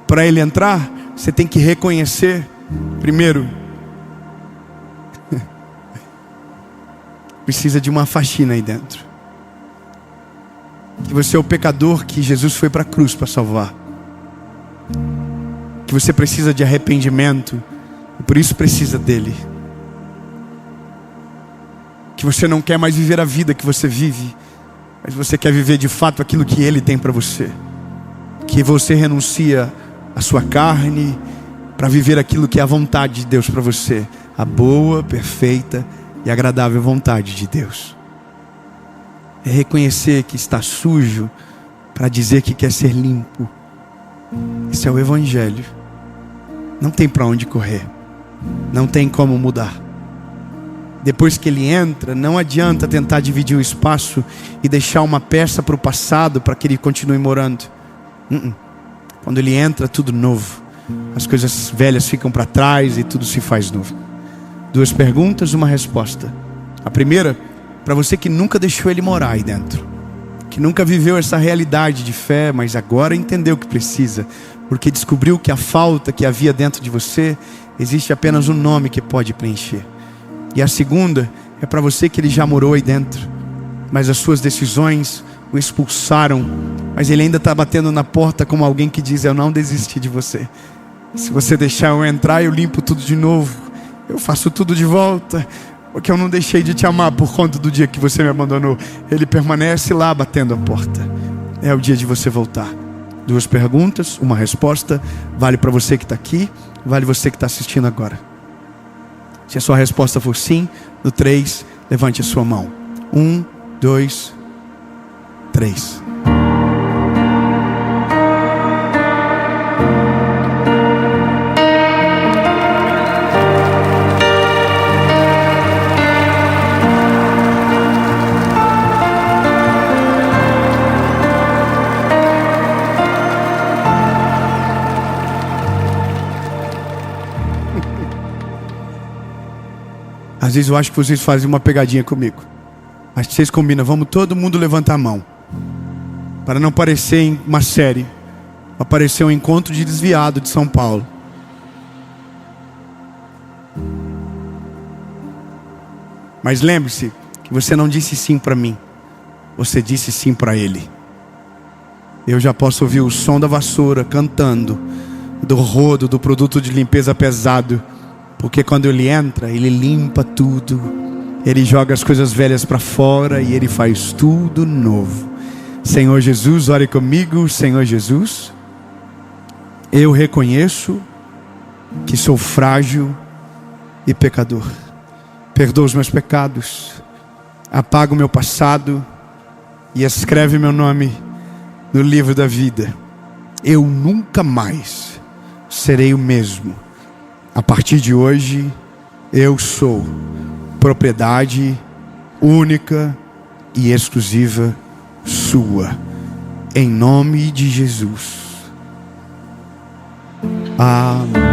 Para ele entrar, você tem que reconhecer, primeiro, precisa de uma faxina aí dentro. Que você é o pecador que Jesus foi para a cruz para salvar. Que você precisa de arrependimento e por isso precisa dele. Que você não quer mais viver a vida que você vive, mas você quer viver de fato aquilo que Ele tem para você. Que você renuncia à sua carne para viver aquilo que é a vontade de Deus para você. A boa, perfeita e agradável vontade de Deus. É reconhecer que está sujo para dizer que quer ser limpo. Esse é o Evangelho. Não tem para onde correr. Não tem como mudar. Depois que ele entra, não adianta tentar dividir o espaço e deixar uma peça para o passado para que ele continue morando. Quando ele entra, tudo novo. As coisas velhas ficam para trás e tudo se faz novo. 2 perguntas, uma resposta. A primeira, para você que nunca deixou ele morar aí dentro, que nunca viveu essa realidade de fé, mas agora entendeu que precisa, porque descobriu que a falta que havia dentro de você, existe apenas um nome que pode preencher. E a segunda é para você que ele já morou aí dentro, mas as suas decisões o expulsaram, mas ele ainda está batendo na porta como alguém que diz: eu não desisti de você. Se você deixar eu entrar, eu limpo tudo de novo, eu faço tudo de volta, porque eu não deixei de te amar por conta do dia que você me abandonou. Ele permanece lá batendo a porta. É o dia de você voltar. 2 perguntas, uma resposta. Vale para você que está aqui, vale você que está assistindo agora. Se a sua resposta for sim, no 3, levante a sua mão. 1, 2, 3. Às vezes eu acho que vocês fazem uma pegadinha comigo. Acho que vocês combinam, vamos todo mundo levantar a mão. Para não parecer em uma série. Apareceu um encontro de desviado de São Paulo. Mas lembre-se que você não disse sim para mim. Você disse sim para Ele. Eu já posso ouvir o som da vassoura cantando, do rodo, do produto de limpeza pesado. Porque quando Ele entra, Ele limpa tudo. Ele joga as coisas velhas para fora e Ele faz tudo novo. Senhor Jesus, ore comigo. Senhor Jesus, eu reconheço que sou frágil e pecador. Perdoa os meus pecados, apaga o meu passado e escreve meu nome no livro da vida. Eu nunca mais serei o mesmo. A partir de hoje, eu sou propriedade única e exclusiva sua. em nome de Jesus. Amém.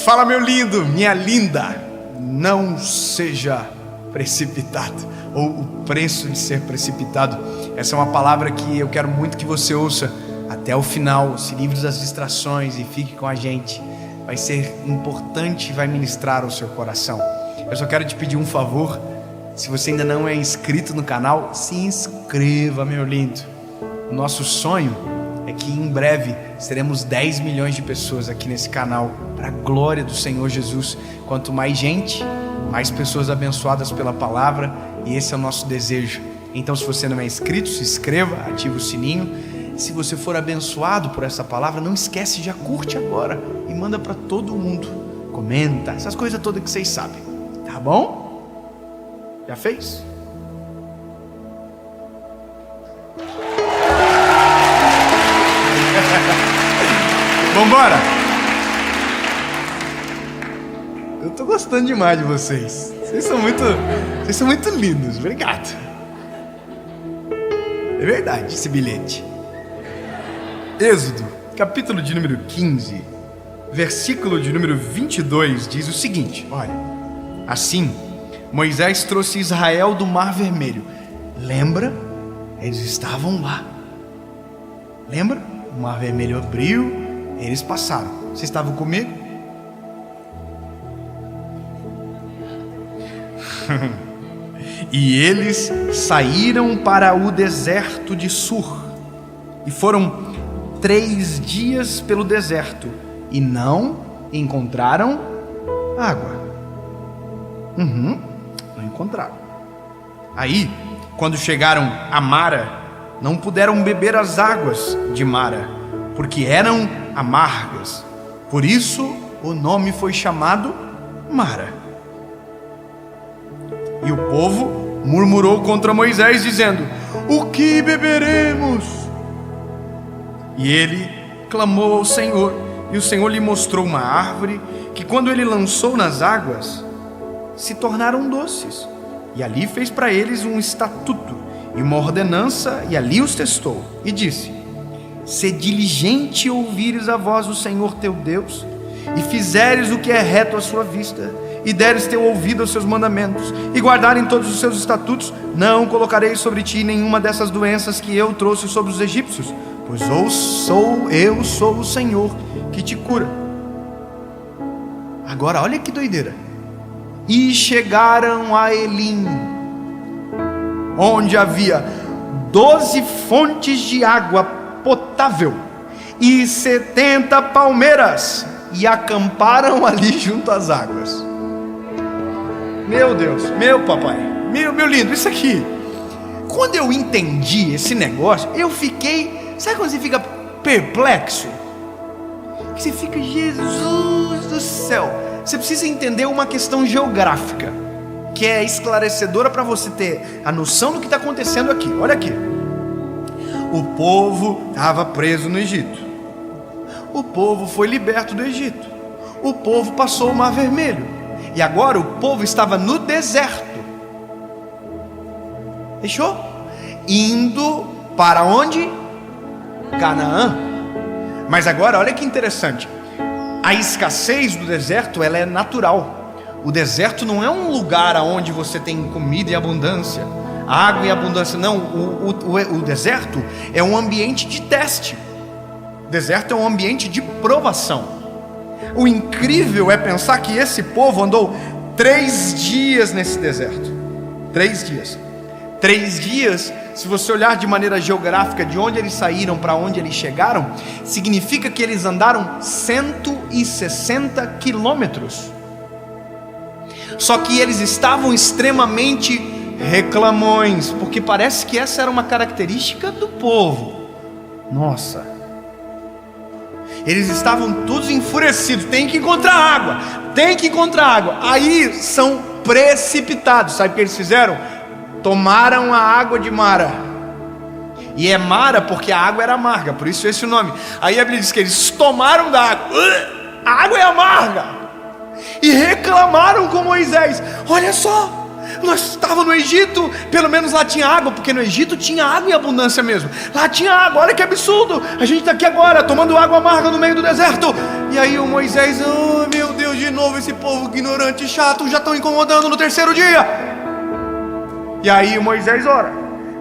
Fala, meu lindo, minha linda, não seja precipitado, ou o preço de ser precipitado. Essa é uma palavra que eu quero muito que você ouça até o final. Se livre das distrações e fique com a gente. Vai ser importante e vai ministrar ao seu coração. Eu só quero te pedir um favor. Se você ainda não é inscrito no canal, se inscreva, meu lindo. O nosso sonho é que em breve seremos 10 milhões de pessoas aqui nesse canal, para a glória do Senhor Jesus. Quanto mais gente, mais pessoas abençoadas pela palavra, e esse é o nosso desejo. Então, se você não é inscrito, se inscreva, ative o sininho. Se você for abençoado por essa palavra, não esquece, já curte agora e manda para todo mundo. Comenta, essas coisas todas que vocês sabem, tá bom? Já fez? Vambora! Eu tô gostando demais de vocês. Vocês são muito lindos. Obrigado. É verdade esse bilhete. Êxodo, capítulo de número 15, versículo de número 22, diz o seguinte: olha, assim Moisés trouxe Israel do Mar Vermelho. Lembra? Eles estavam lá. Lembra? O Mar Vermelho abriu, eles passaram. Vocês estavam comigo? E eles saíram para o deserto de Sur. E foram 3 dias pelo deserto e não encontraram água. Não encontraram. Aí, quando chegaram a Mara, não puderam beber as águas de Mara, porque eram amargas. Por isso o nome foi chamado Mara. E o povo murmurou contra Moisés, dizendo: o que beberemos? E ele clamou ao Senhor, e o Senhor lhe mostrou uma árvore, que quando ele lançou nas águas, se tornaram doces. E ali fez para eles um estatuto e uma ordenança, e ali os testou, e disse: se diligente ouvires a voz do Senhor teu Deus, e fizeres o que é reto à sua vista, e deres teu ouvido aos seus mandamentos, e guardarem todos os seus estatutos, não colocarei sobre ti nenhuma dessas doenças que eu trouxe sobre os egípcios, pois eu sou o Senhor que te cura. Agora olha que doideira. E chegaram a Elim, onde havia 12 fontes de água potável e 70 palmeiras, e acamparam ali junto às águas. Meu Deus, meu papai, meu lindo, isso aqui, quando eu entendi esse negócio, eu fiquei, sabe quando você fica perplexo? Que você fica, Jesus do céu. Você precisa entender uma questão geográfica, que é esclarecedora para você ter a noção do que está acontecendo aqui. Olha aqui. O povo estava preso no Egito. O povo foi liberto do Egito. O povo passou o Mar Vermelho. E agora o povo estava no deserto. Fechou? Indo para onde? Canaã. Mas agora olha que interessante. A escassez do deserto, ela é natural. O deserto não é um lugar onde você tem comida e abundância, água e abundância. Não, o deserto é um ambiente de teste. O deserto é um ambiente de provação. O incrível é pensar que esse povo andou 3 dias nesse deserto. 3 dias. 3 dias, se você olhar de maneira geográfica de onde eles saíram para onde eles chegaram, significa que eles andaram 160 quilômetros. Só que eles estavam extremamente reclamões, porque parece que essa era uma característica do povo. Nossa, Eles estavam todos enfurecidos. Tem que encontrar água, tem que encontrar água. Aí são precipitados. Sabe o que eles fizeram? Tomaram a água de Mara. E é Mara porque a água era amarga, por isso esse é o nome. Aí a Bíblia diz que eles tomaram da água. A água é amarga. E reclamaram com Moisés: olha só, nós estávamos no Egito, pelo menos lá tinha água, porque no Egito tinha água em abundância mesmo. Lá tinha água, olha que absurdo. A gente está aqui agora, tomando água amarga no meio do deserto. E aí o Moisés: oh meu Deus, de novo esse povo ignorante e chato, já estão incomodando no terceiro dia. E aí o Moisés ora.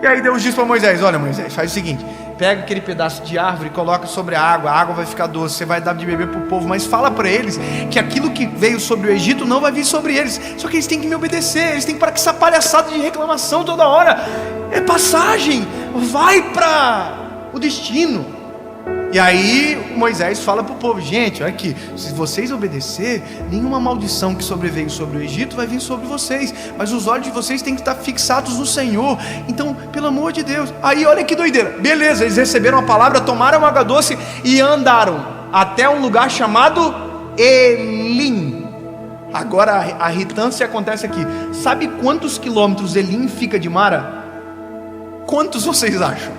E aí Deus diz para Moisés: olha Moisés, faz o seguinte, pega aquele pedaço de árvore e coloca sobre a água vai ficar doce, você vai dar de beber para o povo, mas fala para eles que aquilo que veio sobre o Egito não vai vir sobre eles, só que eles têm que me obedecer, eles têm que parar com essa palhaçada de reclamação toda hora, é passagem, vai para o destino. E aí Moisés fala para o povo: gente, olha aqui, se vocês obedecer, nenhuma maldição que sobreveio sobre o Egito vai vir sobre vocês, mas os olhos de vocês têm que estar fixados no Senhor. Então, pelo amor de Deus. Aí olha que doideira, beleza, eles receberam a palavra, tomaram água doce e andaram até um lugar chamado Elim. Agora a irritância acontece aqui. Sabe quantos quilômetros Elim fica de Mara? Quantos vocês acham?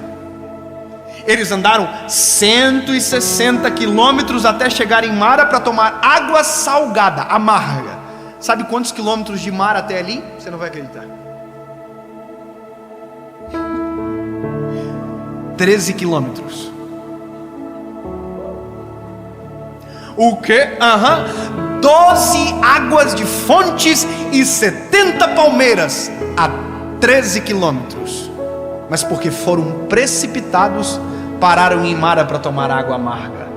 Eles andaram 160 quilômetros até chegar em Mara para tomar água salgada, amarga. Sabe quantos quilômetros de Mara até ali? Você não vai acreditar. 13 quilômetros. O quê? 12 águas de fontes e 70 palmeiras a 13 quilômetros. Mas porque foram precipitados, pararam em Mara para tomar água amarga.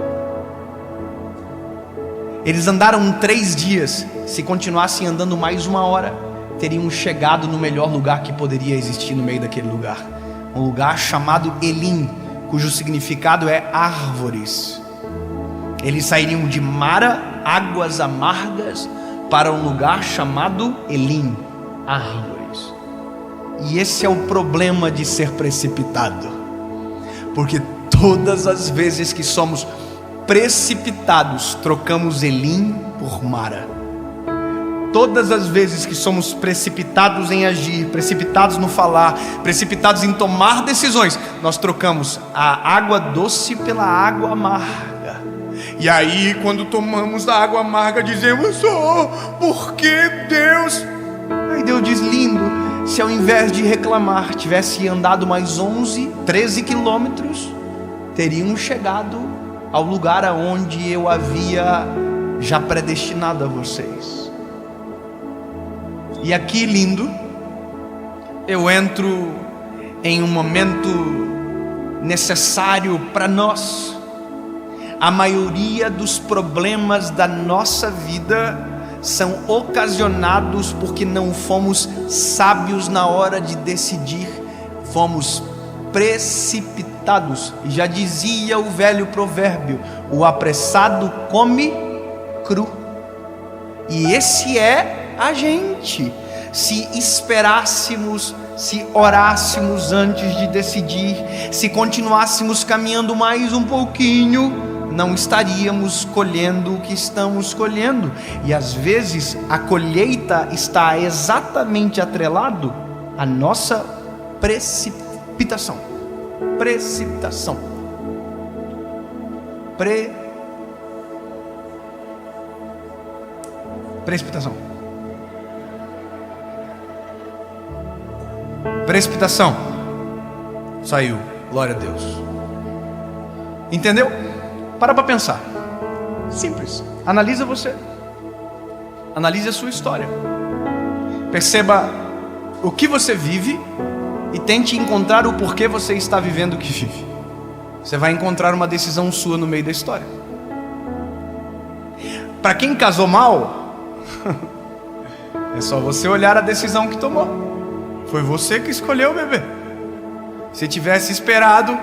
Eles andaram 3 dias. Se continuassem andando mais 1 hora, teriam chegado no melhor lugar que poderia existir no meio daquele lugar. Um lugar chamado Elim, cujo significado é árvores. Eles sairiam de Mara, águas amargas, para um lugar chamado Elim, árvores. E esse é o problema de ser precipitado, porque todas as vezes que somos precipitados, trocamos Elim por Mara. Todas as vezes que somos precipitados em agir, precipitados no falar, precipitados em tomar decisões, nós trocamos a água doce pela água amarga. E aí quando tomamos a água amarga dizemos: oh, por que Deus? Aí Deus diz: lindo, se ao invés de reclamar tivesse andado mais 13 quilômetros, teriam chegado ao lugar aonde eu havia já predestinado a vocês. E aqui, lindo, eu entro em um momento necessário para nós. A maioria dos problemas da nossa vida são ocasionados porque não fomos sábios na hora de decidir, fomos precipitados. E já dizia o velho provérbio: o apressado come cru. E esse é a gente. Se esperássemos, se orássemos antes de decidir, se continuássemos caminhando mais um pouquinho, não estaríamos colhendo o que estamos colhendo. E às vezes a colheita está exatamente atrelado à nossa precipitação. Precipitação. Precipitação. Precipitação. Saiu. Glória a Deus. Entendeu? Para pensar. Simples. Analisa você. Analise a sua história. Perceba o que você vive e tente encontrar o porquê você está vivendo o que vive. Você vai encontrar uma decisão sua no meio da história. Para quem casou mal, é só você olhar a decisão que tomou. Foi você que escolheu o bebê. Se tivesse esperado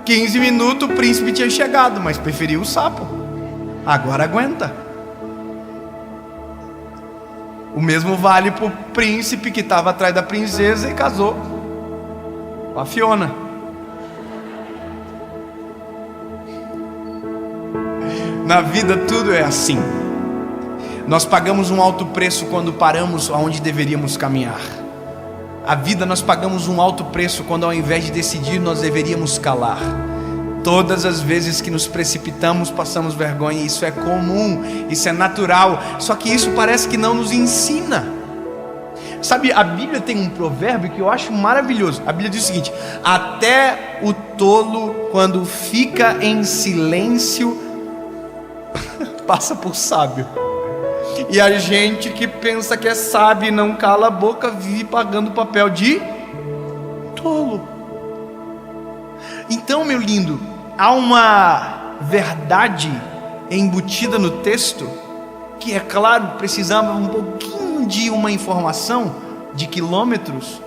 15 minutos, o príncipe tinha chegado, mas preferiu o sapo. Agora aguenta. O mesmo vale para o príncipe que estava atrás da princesa e casou com a Fiona. Na vida tudo é assim. Nós pagamos um alto preço quando paramos onde deveríamos caminhar. A vida nós pagamos um alto preço quando ao invés de decidir nós deveríamos calar. Todas as vezes que nos precipitamos passamos vergonha. Isso é comum, isso é natural. Só que isso parece que não nos ensina. Sabe, a Bíblia tem um provérbio que eu acho maravilhoso. A Bíblia diz o seguinte: até o tolo, quando fica em silêncio, passa por sábio. E a gente que pensa que é sábio e não cala a boca vive pagando o papel de tolo. Então, meu lindo, há uma verdade embutida no texto que, é claro, precisava um pouquinho de uma informação de quilômetros,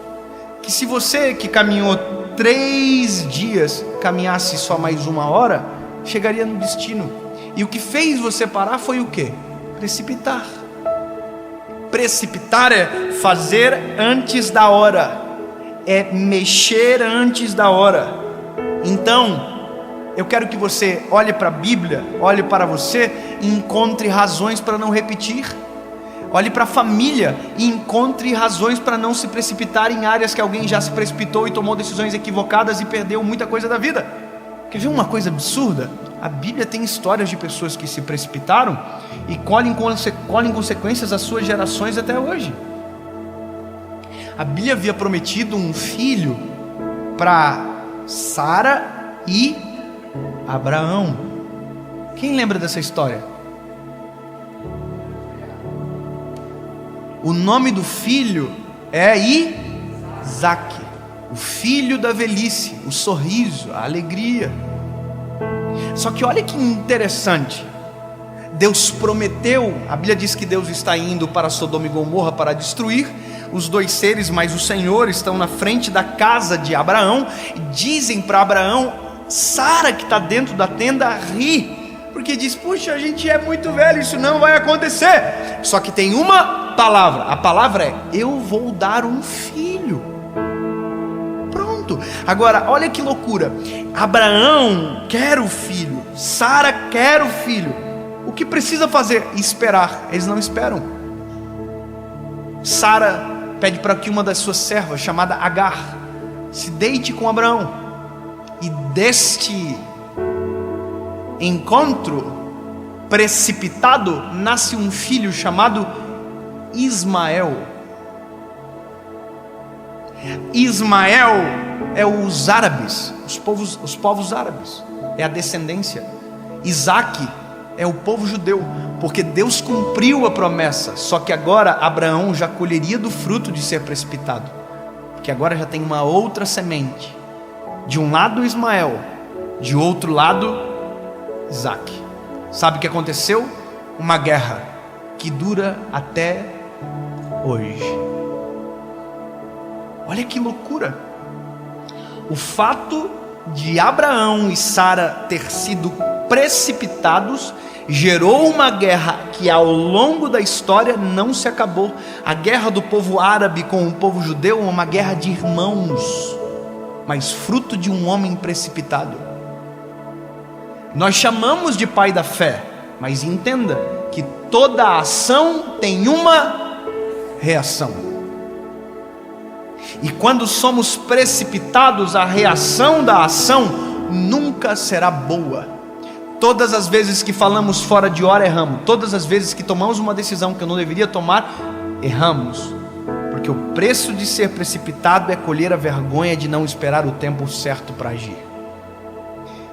que se você que caminhou 3 dias caminhasse só mais 1 hora, chegaria no destino. E o que fez você parar foi o quê? Precipitar. Precipitar é fazer antes da hora, é mexer antes da hora. Então, eu quero que você olhe para a Bíblia, olhe para você e encontre razões para não repetir. Olhe para a família e encontre razões para não se precipitar em áreas que alguém já se precipitou e tomou decisões equivocadas e perdeu muita coisa da vida. Quer ver uma coisa absurda? A Bíblia tem histórias de pessoas que se precipitaram e colhem consequências às suas gerações até hoje. A Bíblia havia prometido um filho para Sara e Abraão. Quem lembra dessa história? O nome do filho é Isaac, o filho da velhice, o sorriso, a alegria. Só que olha que interessante, Deus prometeu, a Bíblia diz que Deus está indo para Sodoma e Gomorra para destruir os 2 seres, mas o Senhor estão na frente da casa de Abraão e dizem para Abraão, Sara que está dentro da tenda ri, porque diz, puxa, a gente é muito velho, isso não vai acontecer. Só que tem uma palavra, a palavra é, eu vou dar um filho. Pronto. Agora, olha que loucura, Abraão quer o filho, Sara quer o filho. O que precisa fazer? Esperar. Eles não esperam. Sara pede para que uma das suas servas, chamada Agar, se deite com Abraão. E deste encontro precipitado nasce um filho chamado Ismael. Ismael é os árabes, os povos árabes, é a descendência. Isaac é o povo judeu, porque Deus cumpriu a promessa, só que agora Abraão já colheria do fruto de ser precipitado, porque agora já tem uma outra semente, de um lado Ismael, de outro lado Isaac. Sabe o que aconteceu? Uma guerra que dura até hoje. Olha que loucura. O fato de Abraão e Sara ter sido precipitados gerou uma guerra que ao longo da história não se acabou. A guerra do povo árabe com o povo judeu é uma guerra de irmãos, mas fruto de um homem precipitado. Nós chamamos de pai da fé, mas entenda que toda ação tem uma reação. E quando somos precipitados, a reação da ação nunca será boa. Todas as vezes que falamos fora de hora, erramos. Todas as vezes que tomamos uma decisão que eu não deveria tomar, erramos. Porque o preço de ser precipitado é colher a vergonha de não esperar o tempo certo para agir.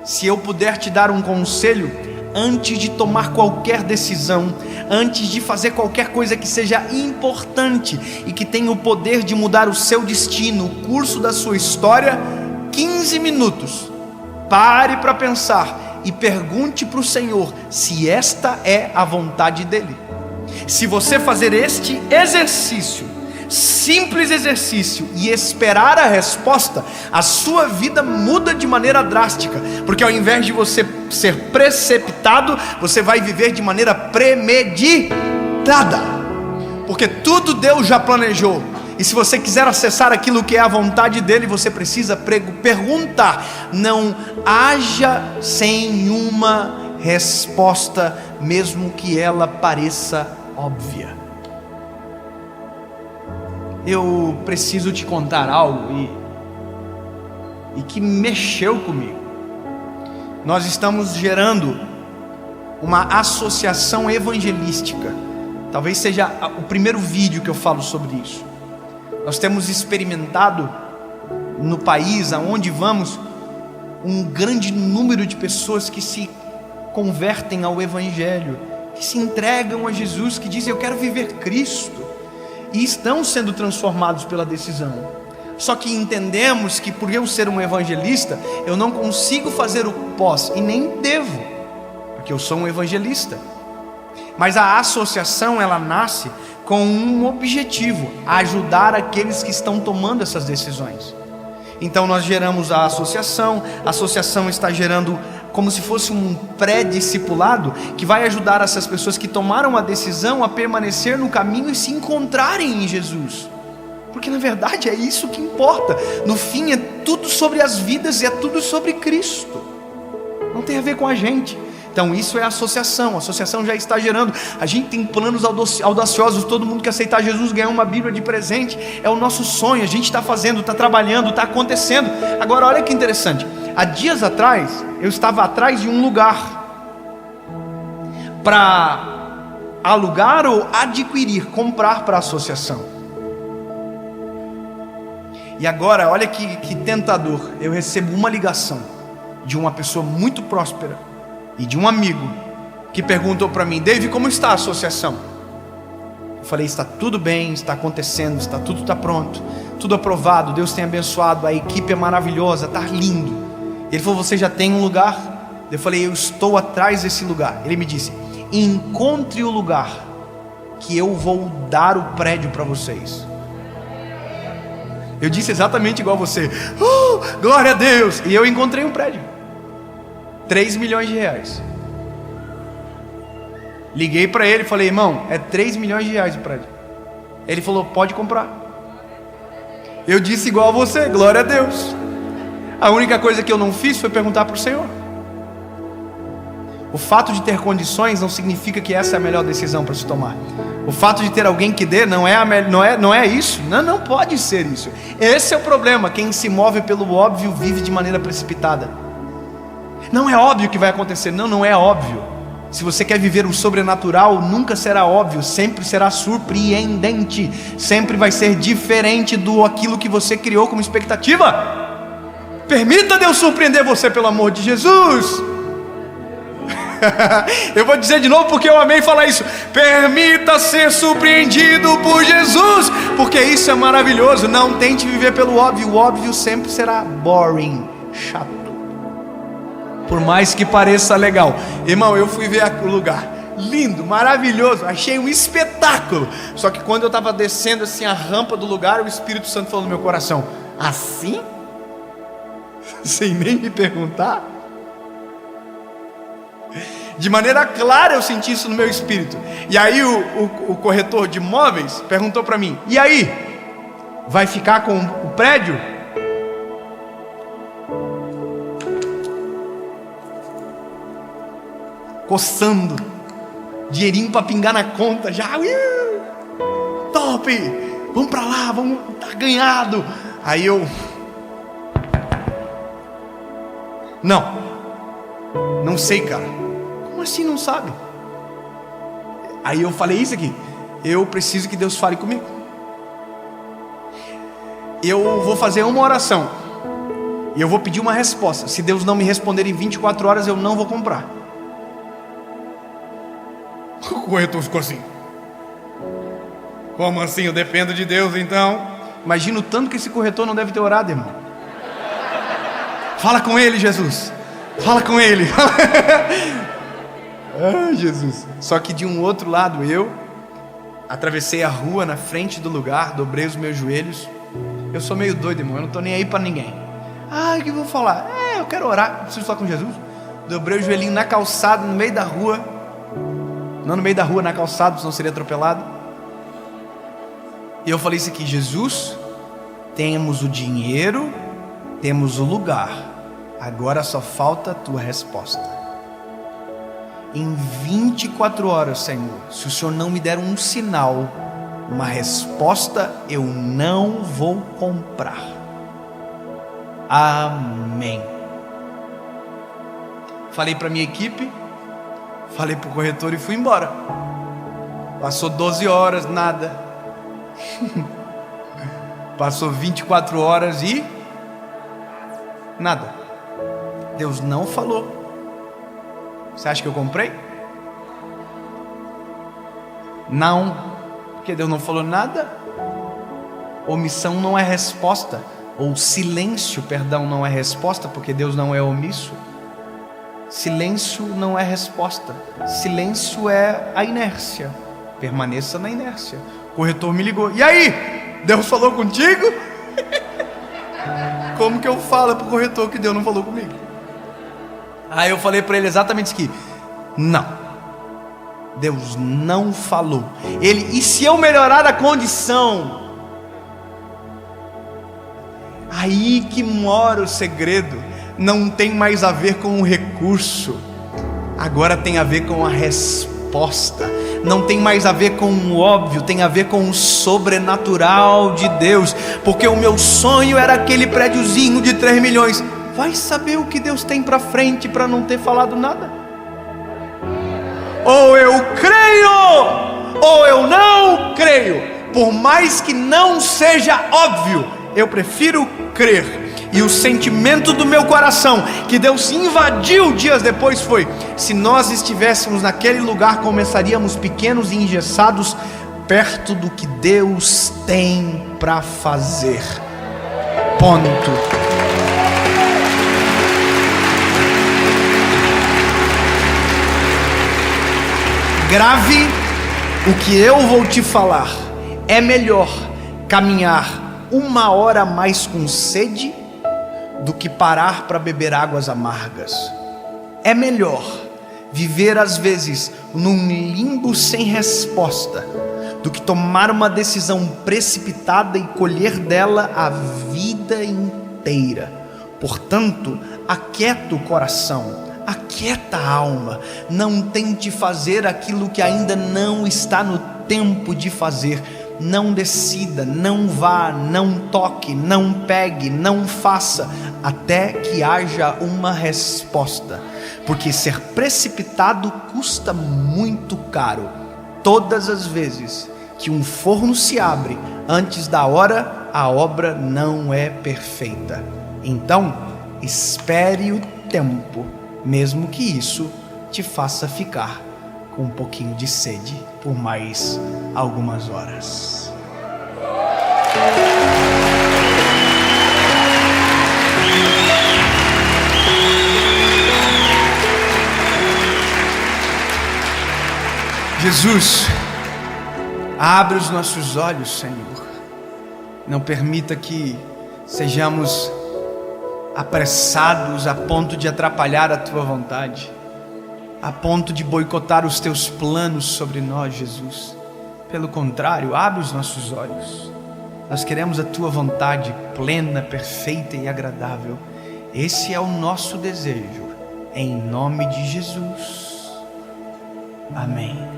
Se eu puder te dar um conselho, antes de tomar qualquer decisão, antes de fazer qualquer coisa que seja importante e que tenha o poder de mudar o seu destino, o curso da sua história, 15 minutos, pare para pensar e pergunte para o Senhor se esta é a vontade dEle. Se você fazer este exercício, simples exercício, e esperar a resposta, a sua vida muda de maneira drástica, porque ao invés de você ser precipitado, você vai viver de maneira premeditada, porque tudo Deus já planejou. E se você quiser acessar aquilo que é a vontade dEle, você precisa perguntar. Não haja sem uma resposta, mesmo que ela pareça óbvia. Eu preciso te contar algo e que mexeu comigo. Nós estamos gerando uma associação evangelística. Talvez seja o primeiro vídeo que eu falo sobre isso. Nós temos experimentado no país aonde vamos um grande número de pessoas que se convertem ao Evangelho, que se entregam a Jesus, que dizem: eu quero viver Cristo, e estão sendo transformados pela decisão. Só que entendemos que por eu ser um evangelista, eu não consigo fazer o pós, e nem devo, porque eu sou um evangelista. Mas a associação, ela nasce com um objetivo: ajudar aqueles que estão tomando essas decisões. Então nós geramos a associação está gerando como se fosse um pré-discipulado, que vai ajudar essas pessoas que tomaram a decisão a permanecer no caminho e se encontrarem em Jesus. Porque na verdade é isso que importa. No fim é tudo sobre as vidas e é tudo sobre Cristo. Não tem a ver com a gente. Então isso é a associação já está gerando. A gente tem planos audaciosos. Todo mundo que aceitar Jesus ganhar uma Bíblia de presente. É o nosso sonho, a gente está fazendo, está trabalhando, está acontecendo. Agora olha que interessante. Há dias atrás, eu estava atrás de um lugar para alugar ou adquirir, comprar para a associação. E agora, olha que tentador. Eu recebo uma ligação de uma pessoa muito próspera e de um amigo que perguntou para mim: David, como está a associação? Eu falei: está tudo bem, está acontecendo, tudo está pronto, tudo aprovado, Deus tem abençoado, a equipe é maravilhosa, está lindo. Ele falou: você já tem um lugar? Eu falei: eu estou atrás desse lugar. Ele me disse: encontre o lugar que eu vou dar o prédio para vocês. Eu disse exatamente igual você: glória a Deus! E eu encontrei um prédio, 3 milhões de reais. Liguei para ele e falei: irmão, é 3 milhões de reais o prédio. Ele falou: pode comprar. Eu disse igual a você: glória a Deus. A única coisa que eu não fiz foi perguntar para o Senhor. O fato de ter condições não significa que essa é a melhor decisão para se tomar. O fato de ter alguém que dê não é isso. Não pode ser isso. Esse é o problema. Quem se move pelo óbvio vive de maneira precipitada. Não é óbvio que vai acontecer. Não é óbvio. Se você quer viver o sobrenatural, nunca será óbvio, sempre será surpreendente, sempre vai ser diferente do aquilo que você criou como expectativa. Permita Deus surpreender você, pelo amor de Jesus. Eu vou dizer de novo porque eu amei falar isso. Permita ser surpreendido por Jesus, porque isso é maravilhoso. Não tente viver pelo óbvio. O óbvio sempre será boring, chato, por mais que pareça legal. Irmão, eu fui ver o lugar, lindo, maravilhoso, achei um espetáculo. Só que quando eu estava descendo assim a rampa do lugar, o Espírito Santo falou no meu coração: assim? Sem nem me perguntar? De maneira clara eu senti isso no meu espírito. E aí o corretor de imóveis perguntou para mim: e aí? Vai ficar com o prédio? Coçando, dinheirinho para pingar na conta já. Top, vamos para lá, vamos, tá ganhado. Aí eu: não sei, cara. Como assim não sabe? Aí eu falei isso aqui: eu preciso que Deus fale comigo. Eu vou fazer uma oração e eu vou pedir uma resposta. Se Deus não me responder em 24 horas, eu não vou comprar. O corretor ficou assim: como assim? Eu dependo de Deus então? Imagina o tanto que esse corretor não deve ter orado, irmão. Fala com ele, Jesus. Fala com ele. Ah, Jesus. Só que de um outro lado, eu atravessei a rua na frente do lugar, dobrei os meus joelhos. Eu sou meio doido, irmão, eu não estou nem aí para ninguém. O que eu vou falar? Eu quero orar, preciso falar com Jesus. Dobrei o joelhinho na calçada, no meio da rua. Não no meio da rua, na calçada, senão seria atropelado. E eu falei isso aqui: Jesus, temos o dinheiro, temos o lugar, agora só falta a tua resposta. em 24 horas, Senhor, se o Senhor não me der um sinal, uma resposta, eu não vou comprar. Amém. Falei para minha equipe, falei para o corretor e fui embora. Passou 12 horas, nada. Passou 24 horas e nada. Deus não falou. Você acha que eu comprei? Não, porque Deus não falou nada. Omissão não é resposta, ou silêncio, perdão, não é resposta, porque Deus não é omisso. Silêncio não é resposta. Silêncio é a inércia. Permaneça na inércia. O corretor me ligou. E aí? Deus falou contigo? Como que eu falo para o corretor que Deus não falou comigo? Aí eu falei para ele exatamente isso aqui. Não, Deus não falou. E se eu melhorar a condição? Aí que mora o segredo. Não tem mais a ver com o recurso, agora tem a ver com a resposta. Não tem mais a ver com o óbvio, tem a ver com o sobrenatural de Deus. Porque o meu sonho era aquele prédiozinho de 3 milhões. Vai saber o que Deus tem para frente para não ter falado nada. Ou eu creio, ou eu não creio. Por mais que não seja óbvio, eu prefiro crer. E o sentimento do meu coração, que Deus invadiu dias depois, foi: se nós estivéssemos naquele lugar, começaríamos pequenos e engessados, perto do que Deus tem para fazer. Ponto. Grave o que eu vou te falar. É melhor caminhar 1 hora a mais com sede do que parar para beber águas amargas. É melhor viver às vezes num limbo sem resposta do que tomar uma decisão precipitada e colher dela a vida inteira. Portanto, aquieta o coração, aquieta a alma. Não tente fazer aquilo que ainda não está no tempo de fazer. Não decida, não vá, não toque, não pegue, não faça, até que haja uma resposta. Porque ser precipitado custa muito caro. Todas as vezes que um forno se abre antes da hora, a obra não é perfeita. Então, espere o tempo, mesmo que isso te faça ficar com um pouquinho de sede por mais algumas horas. Jesus, abre os nossos olhos, Senhor. Não permita que sejamos apressados a ponto de atrapalhar a Tua vontade, a ponto de boicotar os Teus planos sobre nós, Jesus. Pelo contrário, abre os nossos olhos. Nós queremos a Tua vontade plena, perfeita e agradável. Esse é o nosso desejo, em nome de Jesus. Amém.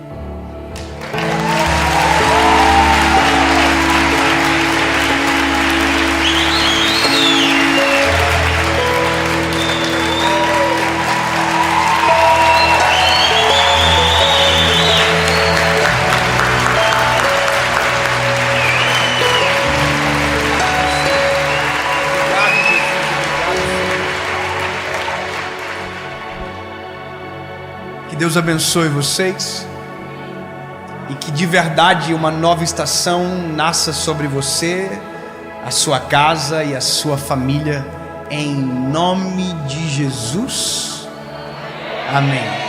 Deus abençoe vocês e que de verdade uma nova estação nasça sobre você, a sua casa e a sua família, em nome de Jesus. Amém.